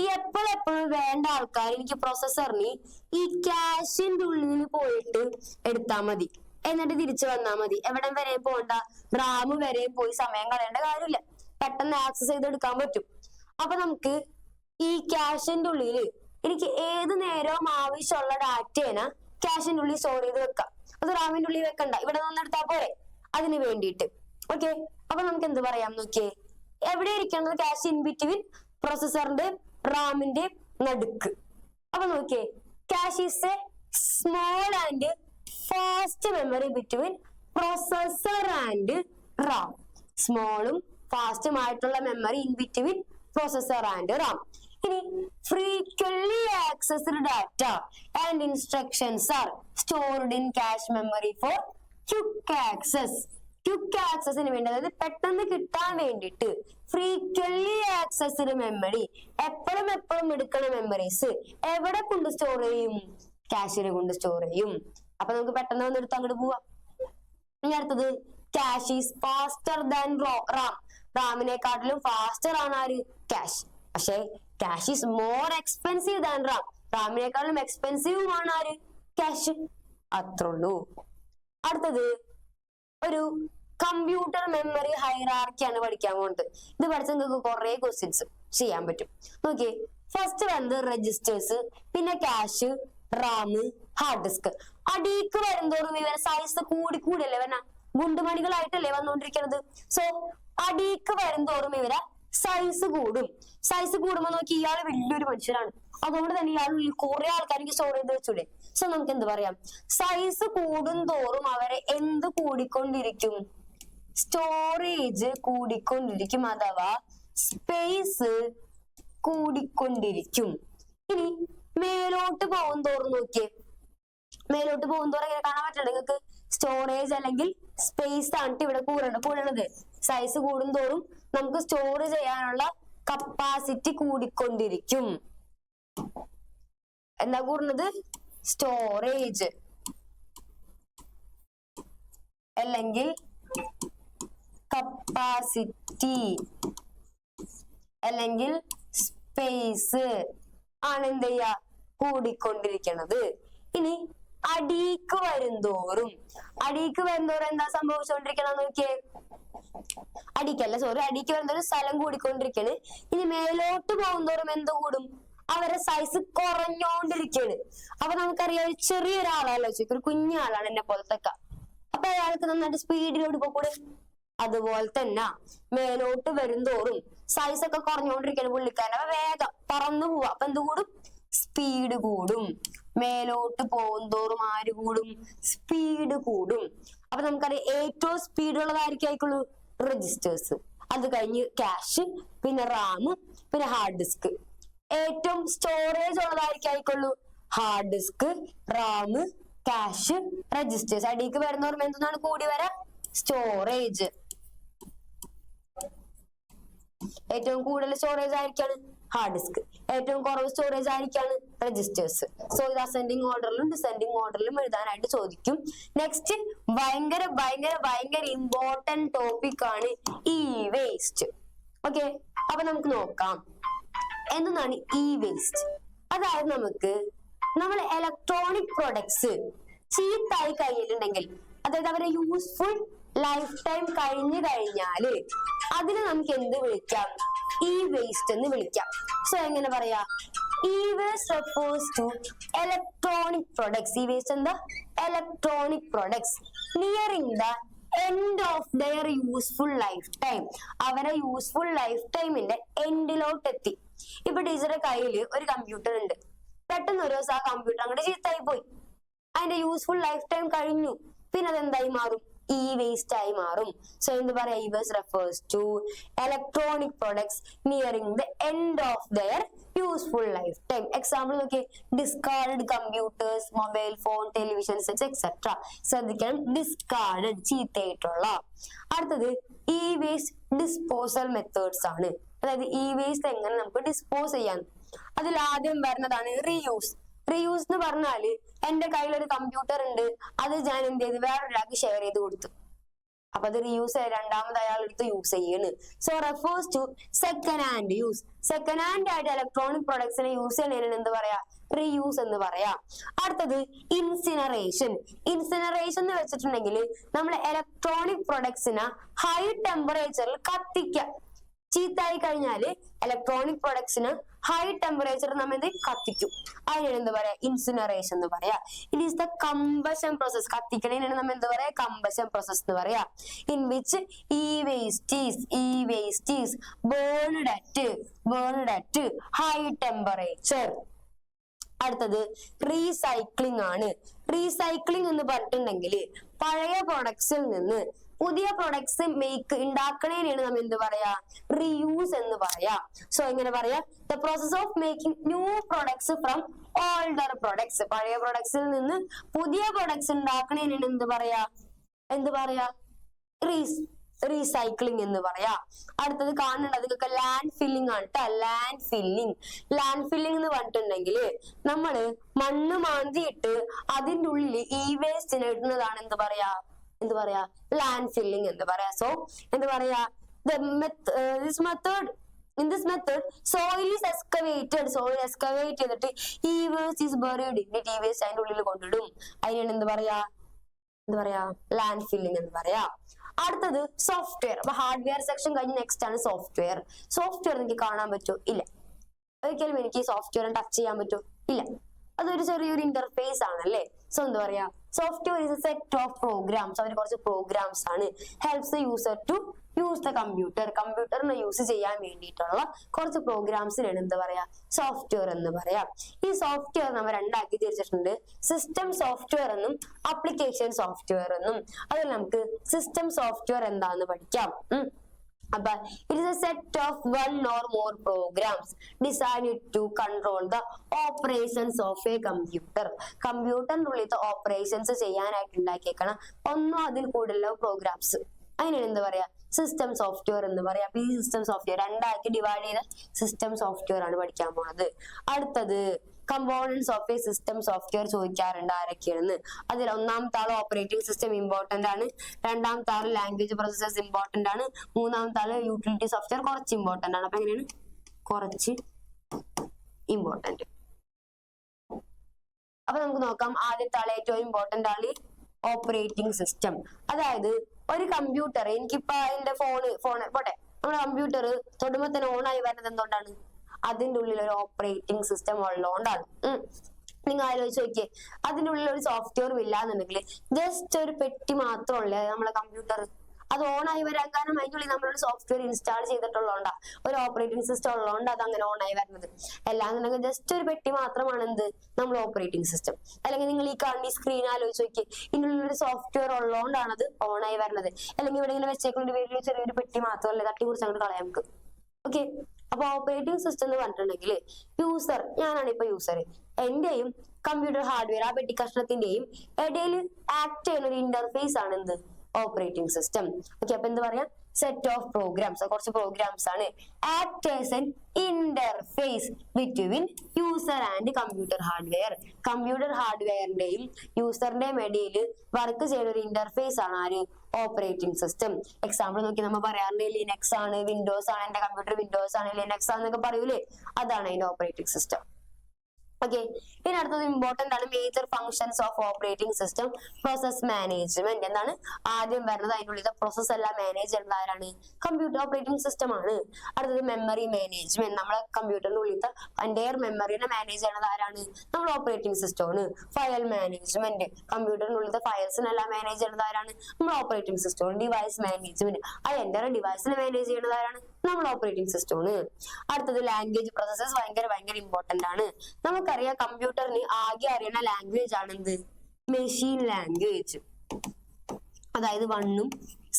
ഈ എപ്പോഴെപ്പോഴും വേണ്ട ആൾക്കാർ എനിക്ക് പ്രോസസ്സറിന് ഈ ക്യാഷിന്റെ ഉള്ളിൽ പോയിട്ട് എടുത്താൽ മതി, എന്നിട്ട് തിരിച്ചു വന്നാൽ മതി. എവിടെ വരെ പോകണ്ട, റാം വരെ പോയി സമയം കളയേണ്ട കാര്യമില്ല, പെട്ടെന്ന് ആക്സസ് ചെയ്ത് എടുക്കാൻ പറ്റും. അപ്പൊ നമുക്ക് ഈ ക്യാഷിന്റെ ഉള്ളിൽ എനിക്ക് ഏത് നേരവും ആവശ്യമുള്ള ഡാറ്റേനെ ക്യാഷിന്റെ ഉള്ളിൽ സ്റ്റോർ ചെയ്ത് വെക്കാം. അത് റാമിന്റെ ഉള്ളിൽ വെക്കണ്ട, ഇവിടെ നിന്ന് എടുത്താൽ പോരെ, അതിന് വേണ്ടിയിട്ട്. ഓക്കെ, അപ്പൊ നമുക്ക് എന്ത് പറയാം നോക്കിയേ? എവിടെ ഇരിക്കുന്നത്? ക്യാഷ് ഇൻ ബിറ്റ്വീൻ പ്രോസസറിന്റെ റാമിന്റെ നടുക്ക്. അപ്പൊ നോക്കിയേ, cache is a small and fast memory between processor and RAM. സ്മോളും ഫാസ്റ്റും ആയിട്ടുള്ള memory in between processor and RAM. ഇനി frequently accessed data and instructions are stored in cache memory for quick access. Quick ആക്സസിന് വേണ്ടി, അതായത് പെട്ടെന്ന് കിട്ടാൻ വേണ്ടിയിട്ട് ഫ്രീക്വൻലി ആക്സസ്ഡ് മെമ്മറി, എപ്പോഴും എടുക്കണ മെമ്മറീസ് എവിടെ കൊണ്ട് സ്റ്റോർ ചെയ്യും? ക്യാഷിനെ കൊണ്ട് സ്റ്റോർ ചെയ്യും. അപ്പൊ നമുക്ക് പെട്ടെന്ന് വന്നെടുത്ത് അങ്ങോട്ട് പോവാം. ഇനി അടുത്തത്, cache is faster than RAM. റാമിനെക്കാട്ടിലും ഫാസ്റ്റർ ആണ് ആര്? ക്യാഷ്. പക്ഷെ cache is more expensive than RAM. റാമിനെക്കാളും എക്സ്പെൻസീവ് ആണ് ആര്? ക്യാഷ്. അത്രേ ഉള്ളൂ. അടുത്തത്, ഒരു കമ്പ്യൂട്ടർ മെമ്മറി ഹൈറാർക്കിയാണ് പഠിക്കാൻ പോകുന്നത്. ഇത് പഠിച്ചാൽ നിങ്ങൾക്ക് കുറെ ക്വസ്റ്റ്യൻസ് ചെയ്യാൻ പറ്റും. നോക്കിയേ, ഫസ്റ്റ് വന്നത് രജിസ്റ്റേഴ്സ്, പിന്നെ ക്യാഷ്, റാം, ഹാർഡ് ഡിസ്ക്. അടിക്ക് വരുന്തോറും ഇവരെ സൈസ് കൂടിയല്ലേ വരണ, ഗുണ്ടുമണികളായിട്ടല്ലേ വന്നുകൊണ്ടിരിക്കുന്നത്. സോ അടിക്ക് വരുന്തോറും ഇവരെ സൈസ് കൂടും. സൈസ് കൂടുമ്പോ നോക്കി ഇയാള് വലിയൊരു മനുഷ്യരാണ്, അതുകൊണ്ട് തന്നെ ഇയാളുള്ളിൽ കുറെ ആൾക്കാർക്ക് സ്റ്റോർ ചെയ്ത് വെച്ചൂടെ. സോ നമുക്ക് എന്ത് പറയാം, സൈസ് കൂടുന്തോറും അവരെ എന്ത് കൂടിക്കൊണ്ടിരിക്കും, സ്റ്റോറേജ് കൂടിക്കൊണ്ടിരിക്കും, അഥവാ സ്പേസ് കൂടിക്കൊണ്ടിരിക്കും. ഇനി മേലോട്ട് പോകുന്തോറും നോക്കിയേ, മേലോട്ട് പോകുന്തോറും എങ്ങനെ കാണാൻ പറ്റുന്നുണ്ട് നിങ്ങൾക്ക്, സ്റ്റോറേജ് അല്ലെങ്കിൽ സ്പേസ് ആണ് ഇവിടെ കൂടണത്. സൈസ് കൂടുന്തോറും നമുക്ക് സ്റ്റോർ ചെയ്യാനുള്ള കപ്പാസിറ്റി കൂടിക്കൊണ്ടിരിക്കും. എന്താ കൂടുന്നത്, സ്റ്റോറേജ് അല്ലെങ്കിൽ കപ്പാസിറ്റി അല്ലെങ്കിൽ സ്പേസ് ആണ് എന്ത് ചെയ്യാ, കൂടിക്കൊണ്ടിരിക്കുന്നത്. ഇനി അടിക്ക് വരുന്തോറും എന്താ സംഭവിച്ചുകൊണ്ടിരിക്കണം നോക്കിയേ, അടിക്ക് വരുന്നൊരു സ്ഥലം കൂടിക്കൊണ്ടിരിക്കണ്. ഇനി മേലോട്ട് പോകുന്തോറും എന്ത് കൂടും, അവരെ സൈസ് കുറഞ്ഞോണ്ടിരിക്കണ്. അപ്പൊ നമുക്കറിയാം ഒരു ചെറിയൊരാളാലോ, ഒരു കുഞ്ഞാളാണ് എന്നെ പോലത്തൊക്കെ, അപ്പൊ അയാൾക്ക് നന്നായിട്ട് സ്പീഡിലോട്ട് പോകൂടെ. അതുപോലെ തന്നെ മേലോട്ട് വരുന്തോറും സൈസ് ഒക്കെ കുറഞ്ഞുകൊണ്ടിരിക്കുകയാണ് പുള്ളിക്കാരൻ, അപ്പൊ വേഗം പറന്നു പോവാ. അപ്പൊ എന്ത് കൂടും, സ്പീഡ് കൂടും. മേലോട്ട് പോകുന്തോറും ആര് കൂടും, സ്പീഡ് കൂടും. അപ്പൊ നമുക്കറിയാം ഏറ്റവും സ്പീഡ് ഉള്ളതായിരിക്കും ആയിക്കുള്ളൂ രജിസ്റ്റേഴ്സ്, അത് കഴിഞ്ഞ് ക്യാഷ്, പിന്നെ റാം, പിന്നെ ഹാർഡ് ഡിസ്ക്. ഏറ്റവും സ്റ്റോറേജ് ഉള്ളതായിരിക്കും ആയിക്കുള്ളൂ hard disk, RAM, cache, registers. അടിക്ക് വരുന്നോറും എന്താണ് കൂടി വരാം, സ്റ്റോറേജ്. ഏറ്റവും കൂടുതൽ സ്റ്റോറേജ് ആയിരിക്കാണ് ഹാർഡ് ഡിസ്ക്, ഏറ്റവും കുറവ് സ്റ്റോറേജ് ആയിരിക്കാണ് രജിസ്റ്റേഴ്സ്. സോ ഇത് അസെൻഡിങ് ഓർഡറിലും ഡിസെൻഡിങ് ഓർഡറിലും എഴുതാനായിട്ട് ചോദിക്കും. നെക്സ്റ്റ് ഭയങ്കര ഇമ്പോർട്ടന്റ് ടോപ്പിക് ആണ് ഇ വേസ്റ്റ്. ഓക്കെ, അപ്പൊ നമുക്ക് നോക്കാം എന്താണ് ഇ വേസ്റ്റ്. അതായത് നമ്മൾ ഇലക്ട്രോണിക് പ്രൊഡക്ട്സ് ചീത്തായി കയ്യിലുണ്ടെങ്കിൽ, അതായത് അവരെ യൂസ്ഫുൾ ലൈഫ് ടൈം കഴിഞ്ഞു കഴിഞ്ഞാല് അതിനെ നമുക്ക് എന്ത് വിളിക്കാം, ഇ വേസ്റ്റ് എന്ന് വിളിക്കാം. സോ എങ്ങനെ പറയാ, e waste refers to electronic products. E waste എന്താ, electronic products nearing the end of their useful life time. അവരെ യൂസ്ഫുൾ ലൈഫ് ടൈമിന്റെ എൻഡിലോട്ട് എത്തി. ഇപ്പൊ ടീച്ചറുടെ കയ്യില് ഒരു കമ്പ്യൂട്ടർ ഉണ്ട്, പെട്ടെന്ന് ഒരു ദിവസം ആ കമ്പ്യൂട്ടർ അങ്ങോട്ട് ചീത്തായി പോയി, അതിന്റെ യൂസ്ഫുൾ ലൈഫ് ടൈം കഴിഞ്ഞു, പിന്നെ അതെന്തായി മാറും, ഇ വേസ്റ്റ് ആയി മാറും. സോ എന്ത് പറയാ, e waste refers to electronic products nearing the end of their useful life time. Example നോക്കി, discard computers, mobile phone, television sets etcetera. ശ്രദ്ധിക്കണം, ഡിസ്കാർഡ് ചീത്തയായിട്ടുള്ള. അടുത്തത് ഇ വേസ്റ്റ് ഡിസ്പോസൽ മെത്തേഡ്സ് ആണ്. അതായത് ഇ വേസ്റ്റ് എങ്ങനെ നമുക്ക് ഡിസ്പോസ് ചെയ്യാം. അതിൽ ആദ്യം വരുന്നതാണ് റീയൂസ്. റീയൂസ് എന്ന് പറഞ്ഞാല് എന്റെ കയ്യിൽ ഒരു കമ്പ്യൂട്ടർ ഉണ്ട്, അത് ഞാൻ എന്ത് ചെയ്ത് വേറൊരാൾക്ക് ഷെയർ ചെയ്ത് കൊടുത്തു, അപ്പൊ അത് റീയൂസ് രണ്ടാമത് അയാൾ എടുത്ത് യൂസ് ചെയ്യാണ്. So refers to second hand use. Second hand ആയിട്ട് ഇലക്ട്രോണിക് പ്രൊഡക്ട്സിനെ യൂസ് ചെയ്യുന്നതിന് എന്ത് പറയാ, റീയൂസ് എന്ന് പറയാ. അടുത്തത് ഇൻസിനറേഷൻ. ഇൻസിനറേഷൻ എന്ന് വെച്ചിട്ടുണ്ടെങ്കിൽ നമ്മൾ ഇലക്ട്രോണിക് പ്രൊഡക്ട്സിനെ ഹൈ ടെമ്പറേച്ചറിൽ കത്തിക്കാം. ചീത്തായി കഴിഞ്ഞാല് ഇലക്ട്രോണിക് പ്രൊഡക്ട്സിന് ഹൈ ടെമ്പറേച്ചർ നമ്മൾ എന്ത് കത്തിക്കും, അതിനാണ് എന്ത് പറയാ, ഇൻസിനറേഷൻ എന്ന് പറയാ. It is the combustion process. കത്തിക്കണേനാണ് നമ്മൾ എന്ത് പറയാ, കമ്പഷൻ പ്രോസസ് എന്ന് പറയാ. In which e waste is burned at high temperature. അടുത്തത് റീസൈക്ലിംഗ് ആണ്. റീസൈക്ലിംഗ് എന്ന് പറഞ്ഞിട്ടുണ്ടെങ്കിൽ പഴയ പ്രൊഡക്ട്സിൽ നിന്ന് പുതിയ പ്രൊഡക്ട്സ് ഉണ്ടാക്കണേനാണ് നമ്മൾ എന്ത് പറയാ, റീയൂസ് എന്ന് പറയാ. സോ എങ്ങനെ പറയാ, the process of making new products from older products. പഴയ പ്രൊഡക്ട്സിൽ നിന്ന് പുതിയ പ്രൊഡക്ട്സ് ഉണ്ടാക്കണേനാണ് എന്ത് പറയാ, റീസൈക്ലിംഗ് എന്ന് പറയാ. അടുത്തത് കാണേണ്ടത് നിങ്ങൾക്ക് ലാൻഡ് ഫില്ലിംഗ് ആണ് ട്ടോ. ലാൻഡ് ഫില്ലിംഗ് എന്ന് പറഞ്ഞിട്ടുണ്ടെങ്കിൽ നമ്മള് മണ്ണ് മാന്തിയിട്ട് അതിൻ്റെ ഉള്ളിൽ ഇ വേസ്റ്റിനെ ഇടുന്നതാണ് എന്ത് പറയാ, ലാൻഡ് ഫില്ലിംഗ് എന്ന് പറയാ. സോ എന്ത് പറയാ, in this method soil is excavated. soil excavate ചെയ്തിട്ട് e waste is buried in it. e waste അതിന്റെ ഉള്ളിൽ കൊണ്ടിടും. അതിനാണ് എന്ത് പറയാ, എന്താ പറയാ ലാൻഡ് ഫില്ലിംഗ് എന്ന് പറയാ. അടുത്തത് സോഫ്റ്റ്വെയർ. അപ്പൊ ഹാർഡ്വെയർ സെക്ഷൻ കഴിഞ്ഞ് നെക്സ്റ്റ് ആണ് സോഫ്റ്റ്വെയർ. സോഫ്റ്റ്വെയർ എനിക്ക് കാണാൻ പറ്റുമോ? ഇല്ല. ഒരിക്കലും എനിക്ക് സോഫ്റ്റ്വെയർ ടച്ച് ചെയ്യാൻ പറ്റുമോ? ഇല്ല. അതൊരു ചെറിയൊരു ഇന്റർഫേസ് ആണല്ലേ. സോ എന്താ പറയാ software is a set of programs. അവർ കുറച്ച് പ്രോഗ്രാംസ് ആണ്. Helps the user to use the കമ്പ്യൂട്ടറിനെ യൂസ് ചെയ്യാൻ വേണ്ടിയിട്ടുള്ള കുറച്ച് പ്രോഗ്രാംസിനാണ് എന്താ പറയാ സോഫ്റ്റ്വെയർ എന്ന് പറയാം. ഈ സോഫ്റ്റ്വെയർ നമ്മൾ രണ്ടാക്കി തിരിച്ചിട്ടുണ്ട്. സിസ്റ്റം സോഫ്റ്റ്വെയർ എന്നും ആപ്ലിക്കേഷൻ സോഫ്റ്റ്വെയർ എന്നും. അതിൽ നമുക്ക് സിസ്റ്റം സോഫ്റ്റ്വെയർ എന്താന്ന് പഠിക്കാം. അപ്പൊ it is a set of one or more programs designed to control the operations of a computer. കമ്പ്യൂട്ടറിനുള്ളിലത്തെ ഓപ്പറേഷൻസ് ചെയ്യാനായിട്ട് ഉണ്ടാക്കിയേക്കണം ഒന്നോ അതിൽ കൂടുതലോ പ്രോഗ്രാംസ്. അതിനാണ് എന്താ പറയാ സിസ്റ്റം സോഫ്റ്റ്വെയർ എന്ന് പറയാം. അപ്പൊ ഈ സിസ്റ്റം സോഫ്റ്റ്വെയർ രണ്ടാക്കി ഡിവൈഡ് ചെയ്ത സിസ്റ്റം സോഫ്റ്റ്വെയർ ആണ് പഠിക്കാൻ പോണത്. അടുത്തത് components of A system software ചോദിക്കാറുണ്ട് ആരൊക്കെയാണെന്ന്. അതിൽ ഒന്നാമത്തെ ആള് ഓപ്പറേറ്റിംഗ് സിസ്റ്റം ഇമ്പോർട്ടന്റ് ആണ്, രണ്ടാമത്തെ ആള് ലാംഗ്വേജ് പ്രോസസ്സേഴ്സ് ഇമ്പോർട്ടന്റ് ആണ്, മൂന്നാമത്തെ ആള് യൂട്ടിലിറ്റി സോഫ്റ്റ്വെയർ കുറച്ച് ഇമ്പോർട്ടന്റ് ആണ്. അപ്പൊ എങ്ങനെയാണ് കുറച്ച് ഇമ്പോർട്ടന്റ്. അപ്പൊ നമുക്ക് നോക്കാം. ആദ്യത്തെ ആള് ഏറ്റവും ഇമ്പോർട്ടന്റ് ആള് ഓപ്പറേറ്റിംഗ് സിസ്റ്റം. അതായത് ഒരു കമ്പ്യൂട്ടർ എനിക്കിപ്പോ എന്റെ ഫോണ് പോട്ടെ നമ്മുടെ കമ്പ്യൂട്ടർ തൊടുമ്പോ തന്നെ ഓൺ ആയി വരുന്നത് എന്തുകൊണ്ടാണ്? അതിന്റെ ഉള്ളിൽ ഒരു ഓപ്പറേറ്റിംഗ് സിസ്റ്റം ഉള്ളതുകൊണ്ടാണ്. നിങ്ങൾ ആലോചിച്ച് നോക്കിയേ, അതിന്റെ ഉള്ളിൽ ഒരു സോഫ്റ്റ്വെയർ ഇല്ലാന്നുണ്ടെങ്കിൽ ജസ്റ്റ് ഒരു പെട്ടി മാത്രമല്ലേ നമ്മളെ കമ്പ്യൂട്ടർ. അത് ഓൺ ആയി വരാൻ കാരണം അതിനുള്ളിൽ നമ്മളൊരു സോഫ്റ്റ്വെയർ ഇൻസ്റ്റാൾ ചെയ്തിട്ടുള്ളതുകൊണ്ടാ, ഒരു ഓപ്പറേറ്റിംഗ് സിസ്റ്റം ഉള്ളതുകൊണ്ട് അത് അങ്ങനെ ഓൺ ആയി വരുന്നത്. അല്ലാന്നുണ്ടെങ്കിൽ ജസ്റ്റ് ഒരു പെട്ടി മാത്രമാണ് എന്ത് നമ്മൾ ഓപ്പറേറ്റിംഗ് സിസ്റ്റം. അല്ലെങ്കിൽ നിങ്ങൾ ഈ കാണുന്ന സ്ക്രീൻ ആലോചിച്ച് നോക്കി, ഇതിനുള്ളിൽ ഒരു സോഫ്റ്റ്വെയർ ഉള്ളതുകൊണ്ടാണ് അത് ഓൺ ആയി വരുന്നത്. അല്ലെങ്കിൽ ഇവിടെ ഇങ്ങനെ വെച്ചേക്കുന്ന വലിയ ചെറിയൊരു പെട്ടി മാത്രമല്ലേ തട്ടി കുറിച്ച് അങ്ങോട്ട് കളയാം നമുക്ക്. ഓക്കെ. അപ്പൊ ഓപ്പറേറ്റിംഗ് സിസ്റ്റം എന്ന് പറഞ്ഞിട്ടുണ്ടെങ്കിൽ യൂസർ, ഞാനാണ് ഇപ്പൊ യൂസർ, എന്റെയും കമ്പ്യൂട്ടർ ഹാർഡ്വെയർ ആ പെട്ടി കഷ്ണത്തിന്റെയും ഇടയിൽ ആക്ട് ചെയ്യുന്ന ഒരു ഇന്റർഫേസ് ആണ് എന്ത് ഓപ്പറേറ്റിംഗ് സിസ്റ്റം. ഓക്കെ. അപ്പൊ എന്ത് പറയാം സെറ്റ് ഓഫ് പ്രോഗ്രാംസ്, കുറച്ച് പ്രോഗ്രാംസ് ആണ്. Act as an interface between user and computer hardware. Computer ഹാർഡ്വെയറിന്റെയും യൂസറിന്റെയും ഇടയിൽ വർക്ക് ചെയ്യുന്ന ഒരു ഇന്റർഫേസ് ആണ് ആര് ഓപ്പറേറ്റിംഗ് സിസ്റ്റം. എക്സാമ്പിൾ നോക്കി നമ്മൾ പറയാറുണ്ട് ലിനക്സ് ആണ്, വിൻഡോസ് ആണ്, എന്റെ കമ്പ്യൂട്ടർ വിൻഡോസ് ആണ്, ലിനക്സ് ആണെന്നൊക്കെ പറയൂലേ, അതാണ് അതിന്റെ ഓപ്പറേറ്റിംഗ് സിസ്റ്റം. ഓക്കെ. ഇനി അടുത്തത് ഇമ്പോർട്ടന്റ് ആണ് major functions of operating system. Process management. എന്താണ് ആദ്യം വരുന്നത്? അതിനുള്ളിലെ പ്രോസസ് എല്ലാം മാനേജ് ചെയ്യുന്നത് ആരാണ്? കമ്പ്യൂട്ടർ ഓപ്പറേറ്റിംഗ് സിസ്റ്റം ആണ്. അടുത്തത് മെമ്മറി മാനേജ്മെന്റ്. നമ്മളെ കമ്പ്യൂട്ടറിന്റെ ഉള്ളിലത്തെ എൻ്റയർ മെമ്മറിനെ മാനേജ് ചെയ്യുന്നത് ആരാണ്? നമ്മൾ ഓപ്പറേറ്റിംഗ് സിസ്റ്റം ആണ്. File management. കമ്പ്യൂട്ടറിന്റെ ഉള്ളിലത്തെ ഫയൽസിനെല്ലാം മാനേജ് ചെയ്യുന്നത് ആരാണ്? നമ്മൾ ഓപ്പറേറ്റിംഗ് സിസ്റ്റം ആണ്. Device management. ആ എൻ്റയർ ഡിവൈസിനെ മാനേജ് ചെയ്യുന്നത് ആരാണ്? നമ്മൾ ഓപ്പറേറ്റിംഗ് സിസ്റ്റം ആണ്. അടുത്തത് ലാംഗ്വേജ് പ്രോസസ്സേഴ്സ്. ഭയങ്കര ഇമ്പോർട്ടന്റ് ആണ്. നമുക്കറിയാം കമ്പ്യൂട്ടറിന് ആകെ അറിയുന്ന ലാംഗ്വേജ് ആണ് എന്ത്? Machine language. അതായത് 1ഉം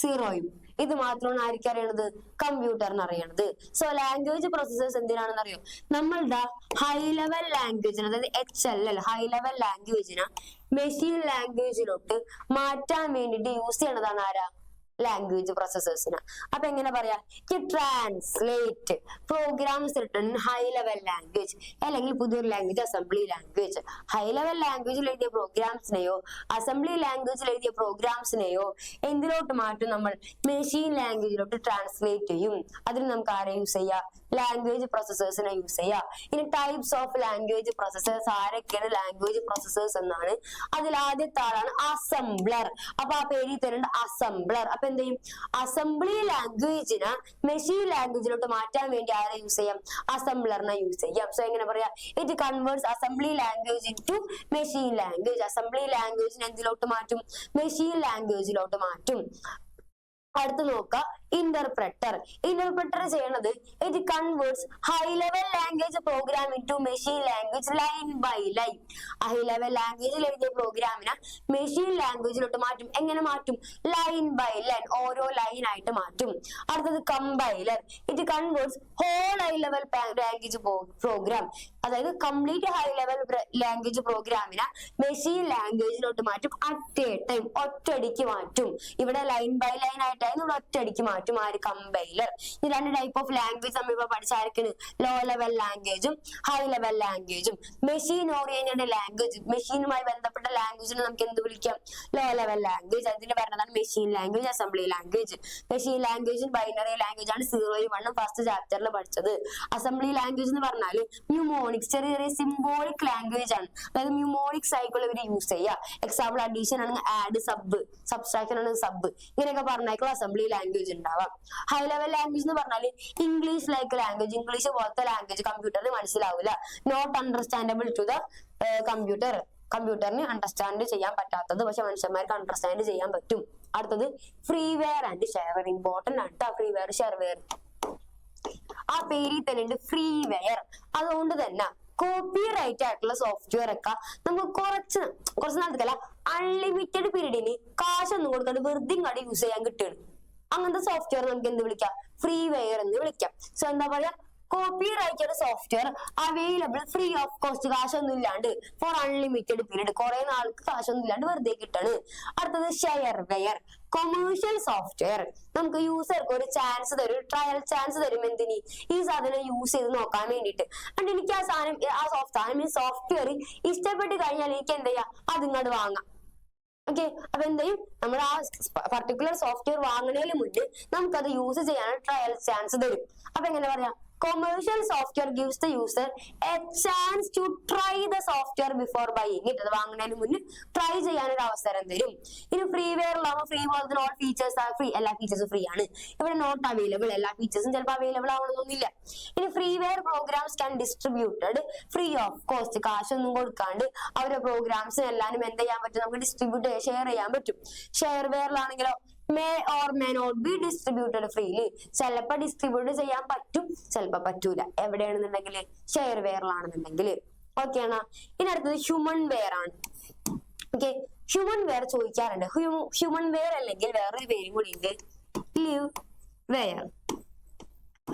0ഉം. ഇത് മാത്രമാണ് ആർക്കും അറിയണത്? കമ്പ്യൂട്ടറിന് അറിയണത്. സോ ലാംഗ്വേജ് പ്രോസസ്സേഴ്സ് എന്തിനാണെന്ന് അറിയോ? നമ്മളുടെ ഹൈ ലെവൽ ലാംഗ്വേജിന്, അതായത് HLL ഹൈ ലെവൽ ലാംഗ്വേജിനെ മെഷീൻ ലാംഗ്വേജിലോട്ട് മാറ്റാൻ വേണ്ടിട്ട് യൂസ് ചെയ്യണതാണ് ആരാ? ലാംഗ്വേജ് പ്രോസസ്സേഴ്സിന്. അപ്പൊ എങ്ങനെ പറയാ? Translate programs written high level language, അല്ലെങ്കിൽ പുതിയൊരു language assembly language. High level ലാംഗ്വേജിൽ എഴുതിയ പ്രോഗ്രാംസിനെയോ അസംബ്ലി ലാംഗ്വേജിൽ എഴുതിയ പ്രോഗ്രാംസിനെയോ എന്തിലോട്ട് മാറ്റും? നമ്മൾ മെഷീൻ ലാംഗ്വേജിലോട്ട് ട്രാൻസ്ലേറ്റ് ചെയ്യും. അതിന് നമുക്ക് ആരെ യൂസ് ചെയ്യാം? ലാംഗ്വേജ് പ്രോസസ്സേഴ്സിനെ യൂസ് ചെയ്യാം. ഇനി ടൈപ്സ് ഓഫ് ലാംഗ്വേജ് പ്രോസസ്സേഴ്സ് ആരൊക്കെയാണ്? ലാംഗ്വേജ് പ്രോസസ്സേഴ്സ് എന്നാണ്. അതിൽ ആദ്യത്തെ ആളാണ് അസംബ്ലർ. അപ്പൊ ആ പേരിൽ തരുന്നുണ്ട് അസംബ്ലർ. അപ്പൊ എന്ത് ചെയ്യും? അസംബ്ലി ലാംഗ്വേജിനെ മെഷീൻ ലാംഗ്വേജിലോട്ട് മാറ്റാൻ വേണ്ടി ആരെ യൂസ് ചെയ്യാം? അസംബ്ലറിനെ യൂസ് ചെയ്യാം. സോ എങ്ങനെ പറയാ? It converts assembly language into machine language. Assembly ലാംഗ്വേജിനെ എന്തിലോട്ട് മാറ്റും? മെഷീൻ ലാംഗ്വേജിലോട്ട് മാറ്റും. അടുത്ത് നോക്കാം ഇന്റർപ്രറ്റർ. ഇന്റർപ്രറ്റർ ചെയ്യണത് it converts high level language program into machine language line by line. High level ലാംഗ്വേജിൽ എഴുതിയ പ്രോഗ്രാമിനെ മെഷീൻ ലാംഗ്വേജിലോട്ട് മാറ്റും. എങ്ങനെ മാറ്റും? ലൈൻ ബൈ ലൈൻ, ഓരോ ലൈൻ ആയിട്ട് മാറ്റും. അടുത്തത് compiler. It converts whole high level language program, അതായത് കംപ്ലീറ്റ് ഹൈ ലെവൽ ലാംഗ്വേജ് പ്രോഗ്രാമിനെ മെഷീൻ ലാംഗ്വേജിലോട്ട് മാറ്റും. അറ്റ് എ ടൈം, ഒറ്റയടിക്ക് മാറ്റും. ഇവിടെ ലൈൻ ബൈ ലൈൻ ആയിട്ടായിരുന്നു, ഇവിടെ ഒറ്റയടിക്ക് മാറ്റും. മാറ്റും ആര് കമ്പൈലർ. ഈ രണ്ട് ടൈപ്പ് ഓഫ് ലാംഗ്വേജ് നമ്മൾ ഇപ്പൊ പഠിച്ചായിരിക്കുന്നു ലോ ലെവൽ ലാംഗ്വേജും ഹൈ ലെവൽ ലാംഗ്വേജും. മെഷീൻ ഓറിയന്റഡ് ലാംഗ്വേജ്, മെഷീനുമായി ബന്ധപ്പെട്ട ലാംഗ്വേജിനെ നമുക്ക് എന്ത് വിളിക്കാം? Low level language. അതിന്റെ പറഞ്ഞതാണ് machine language, assembly language. Machine ലാംഗ്വേജും ബൈനറി ലാംഗ്വേജ് ആണ് 0 1 ഫസ്റ്റ് ചാപ്റ്ററിൽ പഠിച്ചത്. അസംബ്ലി ലാംഗ്വേജ് എന്ന് പറഞ്ഞാല് ന്യൂമോണിക്സ്, ചെറിയ ചെറിയ സിംബോളിക് ലാംഗ്വേജ് ആണ്. അതായത് ന്യൂമോണിക് സൈക്കിൾ ഇവർ യൂസ് ചെയ്യുക. എക്സാമ്പിൾ അഡീഷൻ ആണ് ആഡ്, സബ്സ്ട്രാക്ഷൻ ആണ് സബ്, ഇങ്ങനെയൊക്കെ പറഞ്ഞേക്കുള്ള അസംബ്ലി ലാംഗ്വേജ് ഉണ്ടാവാം. ഹൈ ലെവൽ ലാംഗ്വേജ് എന്ന് പറഞ്ഞാൽ ഇംഗ്ലീഷ് ലൈക്ക് ലാംഗ്വേജ്, ഇംഗ്ലീഷ് പോലത്തെ ലാംഗ്വേജ് കമ്പ്യൂട്ടറിന് മനസ്സിലാവില്ല. Not understandable to the computer, കമ്പ്യൂട്ടറിന് അണ്ടർസ്റ്റാൻഡ് ചെയ്യാൻ പറ്റാത്തത് പക്ഷെ മനുഷ്യന്മാർക്ക് അണ്ടർസ്റ്റാൻഡ് ചെയ്യാൻ പറ്റും. അടുത്തത് ഫ്രീവെയർ ആൻഡ് ഷെയർവെയർ. ഇമ്പോർട്ടന്റ് ആണ് ഫ്രീവെയർ ഷെയർവെയർ. ആ പേരിൽ തന്നെ ഉണ്ട് ഫ്രീവെയർ. അതുകൊണ്ട് തന്നെ കോപ്പി റൈറ്റ് ആയിട്ടുള്ള സോഫ്റ്റ്വെയർ ഒക്കെ നമുക്ക് കുറച്ച് നാളത്തേക്കല്ല അൺലിമിറ്റഡ് പീരീഡിന് കാശൊന്നും കൊടുക്കാണ്ട് വെറുതെ ഇങ്ങോട്ട് യൂസ് ചെയ്യാൻ കിട്ടുകയാണ്. അങ്ങനത്തെ സോഫ്റ്റ്വെയർ നമുക്ക് എന്ത് വിളിക്കാം? ഫ്രീവെയർ എന്ന് വിളിക്കാം. സോ എന്താ പറയാ, copyrighted software available free of cost, കാശൊന്നും ഇല്ലാണ്ട് ഫോർ അൺലിമിറ്റഡ് പീരീഡ്, കുറെ നാൾക്ക് കാശൊന്നും ഇല്ലാണ്ട് വെറുതെ കിട്ടാണ്. അടുത്തത് ഷെയർവെയർ, കൊമേഴ്ഷ്യൽ സോഫ്റ്റ്വെയർ. നമുക്ക് യൂസർക്ക് ഒരു ചാൻസ് തരും, ട്രയൽ ചാൻസ് തരും. എന്തിന്? ഈ സാധനം യൂസ് ചെയ്ത് നോക്കാൻ വേണ്ടിയിട്ട്. അതുകൊണ്ട് എനിക്ക് ആ സാധനം, സോഫ്റ്റ്വെയർ ഇഷ്ടപ്പെട്ട് കഴിഞ്ഞാൽ എനിക്ക് എന്ത് ചെയ്യാം? അതിങ്ങോട്ട് വാങ്ങാം. ഓക്കെ, അപ്പൊ എന്ത് ചെയ്യും? നമ്മൾ ആ പർട്ടിക്കുലർ സോഫ്റ്റ്വെയർ വാങ്ങുന്നതിന് മുന്നേ നമുക്കത് യൂസ് ചെയ്യാൻ ട്രയൽ ചാൻസ് തരും. അപ്പൊ എങ്ങനെ പറയാം? Commercial software gives the user a chance to try the software before buying it. അത് വാങ്ങുന്നതിന് മുന്നേ ട്രൈ ചെയ്യാനൊരു അവസരം തരും. ഇനി ഫ്രീവെയറിലാവുമ്പോൾ ഫ്രീ പോലെ ഓൾ ഫീച്ചേഴ്സ് ആർ ഫ്രീ, എല്ലാ ഫീച്ചേഴ്സും ഫ്രീ ആണ്. ഇവിടെ നോട്ട് അവൈലബിൾ, എല്ലാ ഫീച്ചേഴ്സും ചിലപ്പോൾ അവൈലബിൾ ആവണമെന്നൊന്നുമില്ല. ഇനി freeware programs can distributed free of cost, കാശൊന്നും കൊടുക്കാണ്ട് അവരുടെ പ്രോഗ്രാംസ് എല്ലാവരും എന്ത് ചെയ്യാൻ പറ്റും? നമുക്ക് ഡിസ്ട്രിബ്യൂട്ട് ഷെയർ ചെയ്യാൻ പറ്റും. ഷെയർവെയറിലാണെങ്കിലോ may or may not be distributed freely. ചിലപ്പോൾ ഡിസ്ട്രിബ്യൂട്ട് ചെയ്യാൻ പറ്റും, ചിലപ്പോൾ പറ്റൂല. എവിടെയാണെന്നുണ്ടെങ്കിൽ ഷെയർവെയറിലാണെന്നുണ്ടെങ്കിൽ. ഓക്കെ ആണോ? ഇനി അടുത്തത് ഹ്യൂമൻ വെയർ ആണ്. ഓക്കെ, ഹ്യൂമൻ വെയർ ചോദിക്കാറുണ്ട്. ഹ്യൂമൻ വെയർ അല്ലെങ്കിൽ വേറൊരു പേരും കൂടി ഉണ്ട്, ലിവ് വെയർ.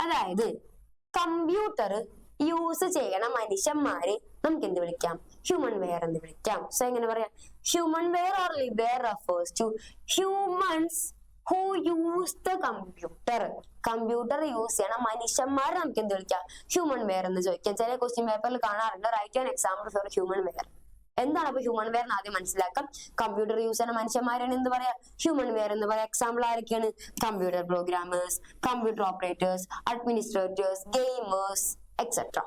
അതായത് കമ്പ്യൂട്ടർ യൂസ് ചെയ്യണ മനുഷ്യന്മാരെ നമുക്ക് എന്ത് വിളിക്കാം? ഹ്യൂമൻ വെയർ എന്ന് വിളിക്കാം. സോ എങ്ങനെ പറയാം? Human ware or live ware refers to humans who use the computer. Computer use ചെയ്യണ മനുഷ്യന്മാരെ നമുക്ക് എന്ത് വിളിക്കാം? ഹ്യൂമൻ വെയർ എന്ന് ചോദിക്കാം. ചില ക്വസ്റ്റ്യൻ പേപ്പറിൽ കാണാറുണ്ട് write an example for human ware. എന്താണ് അപ്പൊ ഹ്യൂമൻ വെയർ എന്ന് ആദ്യം മനസ്സിലാക്കാം. കമ്പ്യൂട്ടർ യൂസ് ചെയ്യുന്ന മനുഷ്യന്മാരാണ് എന്ത് പറയാ? ഹ്യൂമൻ വെയർ എന്ന് പറയാം. എക്സാമ്പിൾ ആരൊക്കെയാണ്? Computer programmers, computer operators, administrators, gamers etcetera.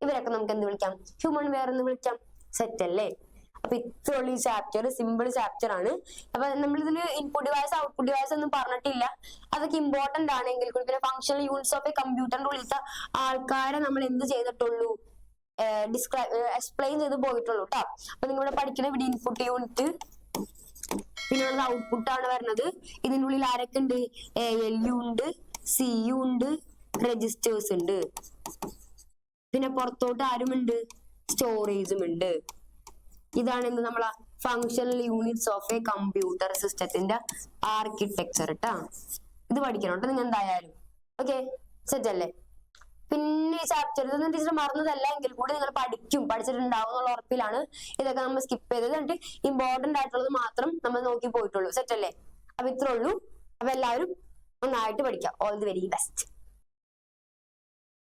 ഇവരൊക്കെ നമുക്ക് എന്ത് വിളിക്കാം? ഹ്യൂമൻ വെയർ എന്ന് വിളിക്കാം. സെറ്റ് അല്ലേ? അപ്പൊ ഇത്രയുള്ള ഈ ചാപ്റ്റർ സിമ്പിൾ ചാപ്റ്റർ ആണ്. അപ്പൊ നമ്മളിതിൽ ഇൻപുട്ട് ഡിവൈസ് ഔട്ട്പുട്ട് ഡിവൈസ് ഒന്നും പറഞ്ഞിട്ടില്ല. അതൊക്കെ ഇമ്പോർട്ടന്റ് ആണെങ്കിൽ കൂടി പിന്നെ ഫങ്ഷണൽ യൂണിറ്റ്സ് ഓഫ് എ കമ്പ്യൂട്ടറിന്റെ ഉള്ളിലത്തെ ആൾക്കാരെ നമ്മൾ എന്ത് ചെയ്തിട്ടുള്ളൂ? എക്സ്പ്ലെയിൻ ചെയ്ത് പോയിട്ടുള്ളൂ കേട്ടോ. അപ്പൊ നിങ്ങളിവിടെ പഠിക്കുന്ന ഇവിടെ ഇൻപുട്ട് യൂണിറ്റ്, പിന്നെ ഔട്ട്പുട്ട് ആണ് വരുന്നത്. ഇതിന്റെ ഉള്ളിൽ ആരൊക്കെ ഉണ്ട്? ALU ഉണ്ട്, CU ഉണ്ട്, രജിസ്റ്റേഴ്സ് ഉണ്ട്. പിന്നെ പുറത്തോട്ട് ആരുമുണ്ട്? സ്റ്റോറേജും ഉണ്ട്. ഇതാണ് എന്ത് നമ്മളെ functional units of a computer സിസ്റ്റത്തിന്റെ ആർക്കിടെക്ചർ ട്ടാ. ഇത് പഠിക്കണം കേട്ടോ നിങ്ങൾ എന്തായാലും. ഓക്കെ, സെറ്റ് അല്ലേ? പിന്നെ ഈ ചാപ്റ്റർ ഇതൊന്നും ടീച്ചർ മറന്നതല്ല എങ്കിൽ കൂടി നിങ്ങൾ പഠിച്ചിട്ടുണ്ടാവും എന്നുള്ള ഉറപ്പിലാണ് ഇതൊക്കെ നമ്മൾ സ്കിപ്പ് ചെയ്തത്. എന്നിട്ട് ഇമ്പോർട്ടന്റ് ആയിട്ടുള്ളത് മാത്രം നമ്മൾ നോക്കി പോയിട്ടുള്ളൂ. സെറ്റ് അല്ലേ? അപ്പൊ ഇത്രേ ഉള്ളൂ. അപ്പൊ എല്ലാവരും നന്നായിട്ട് പഠിക്കാം. All the very best.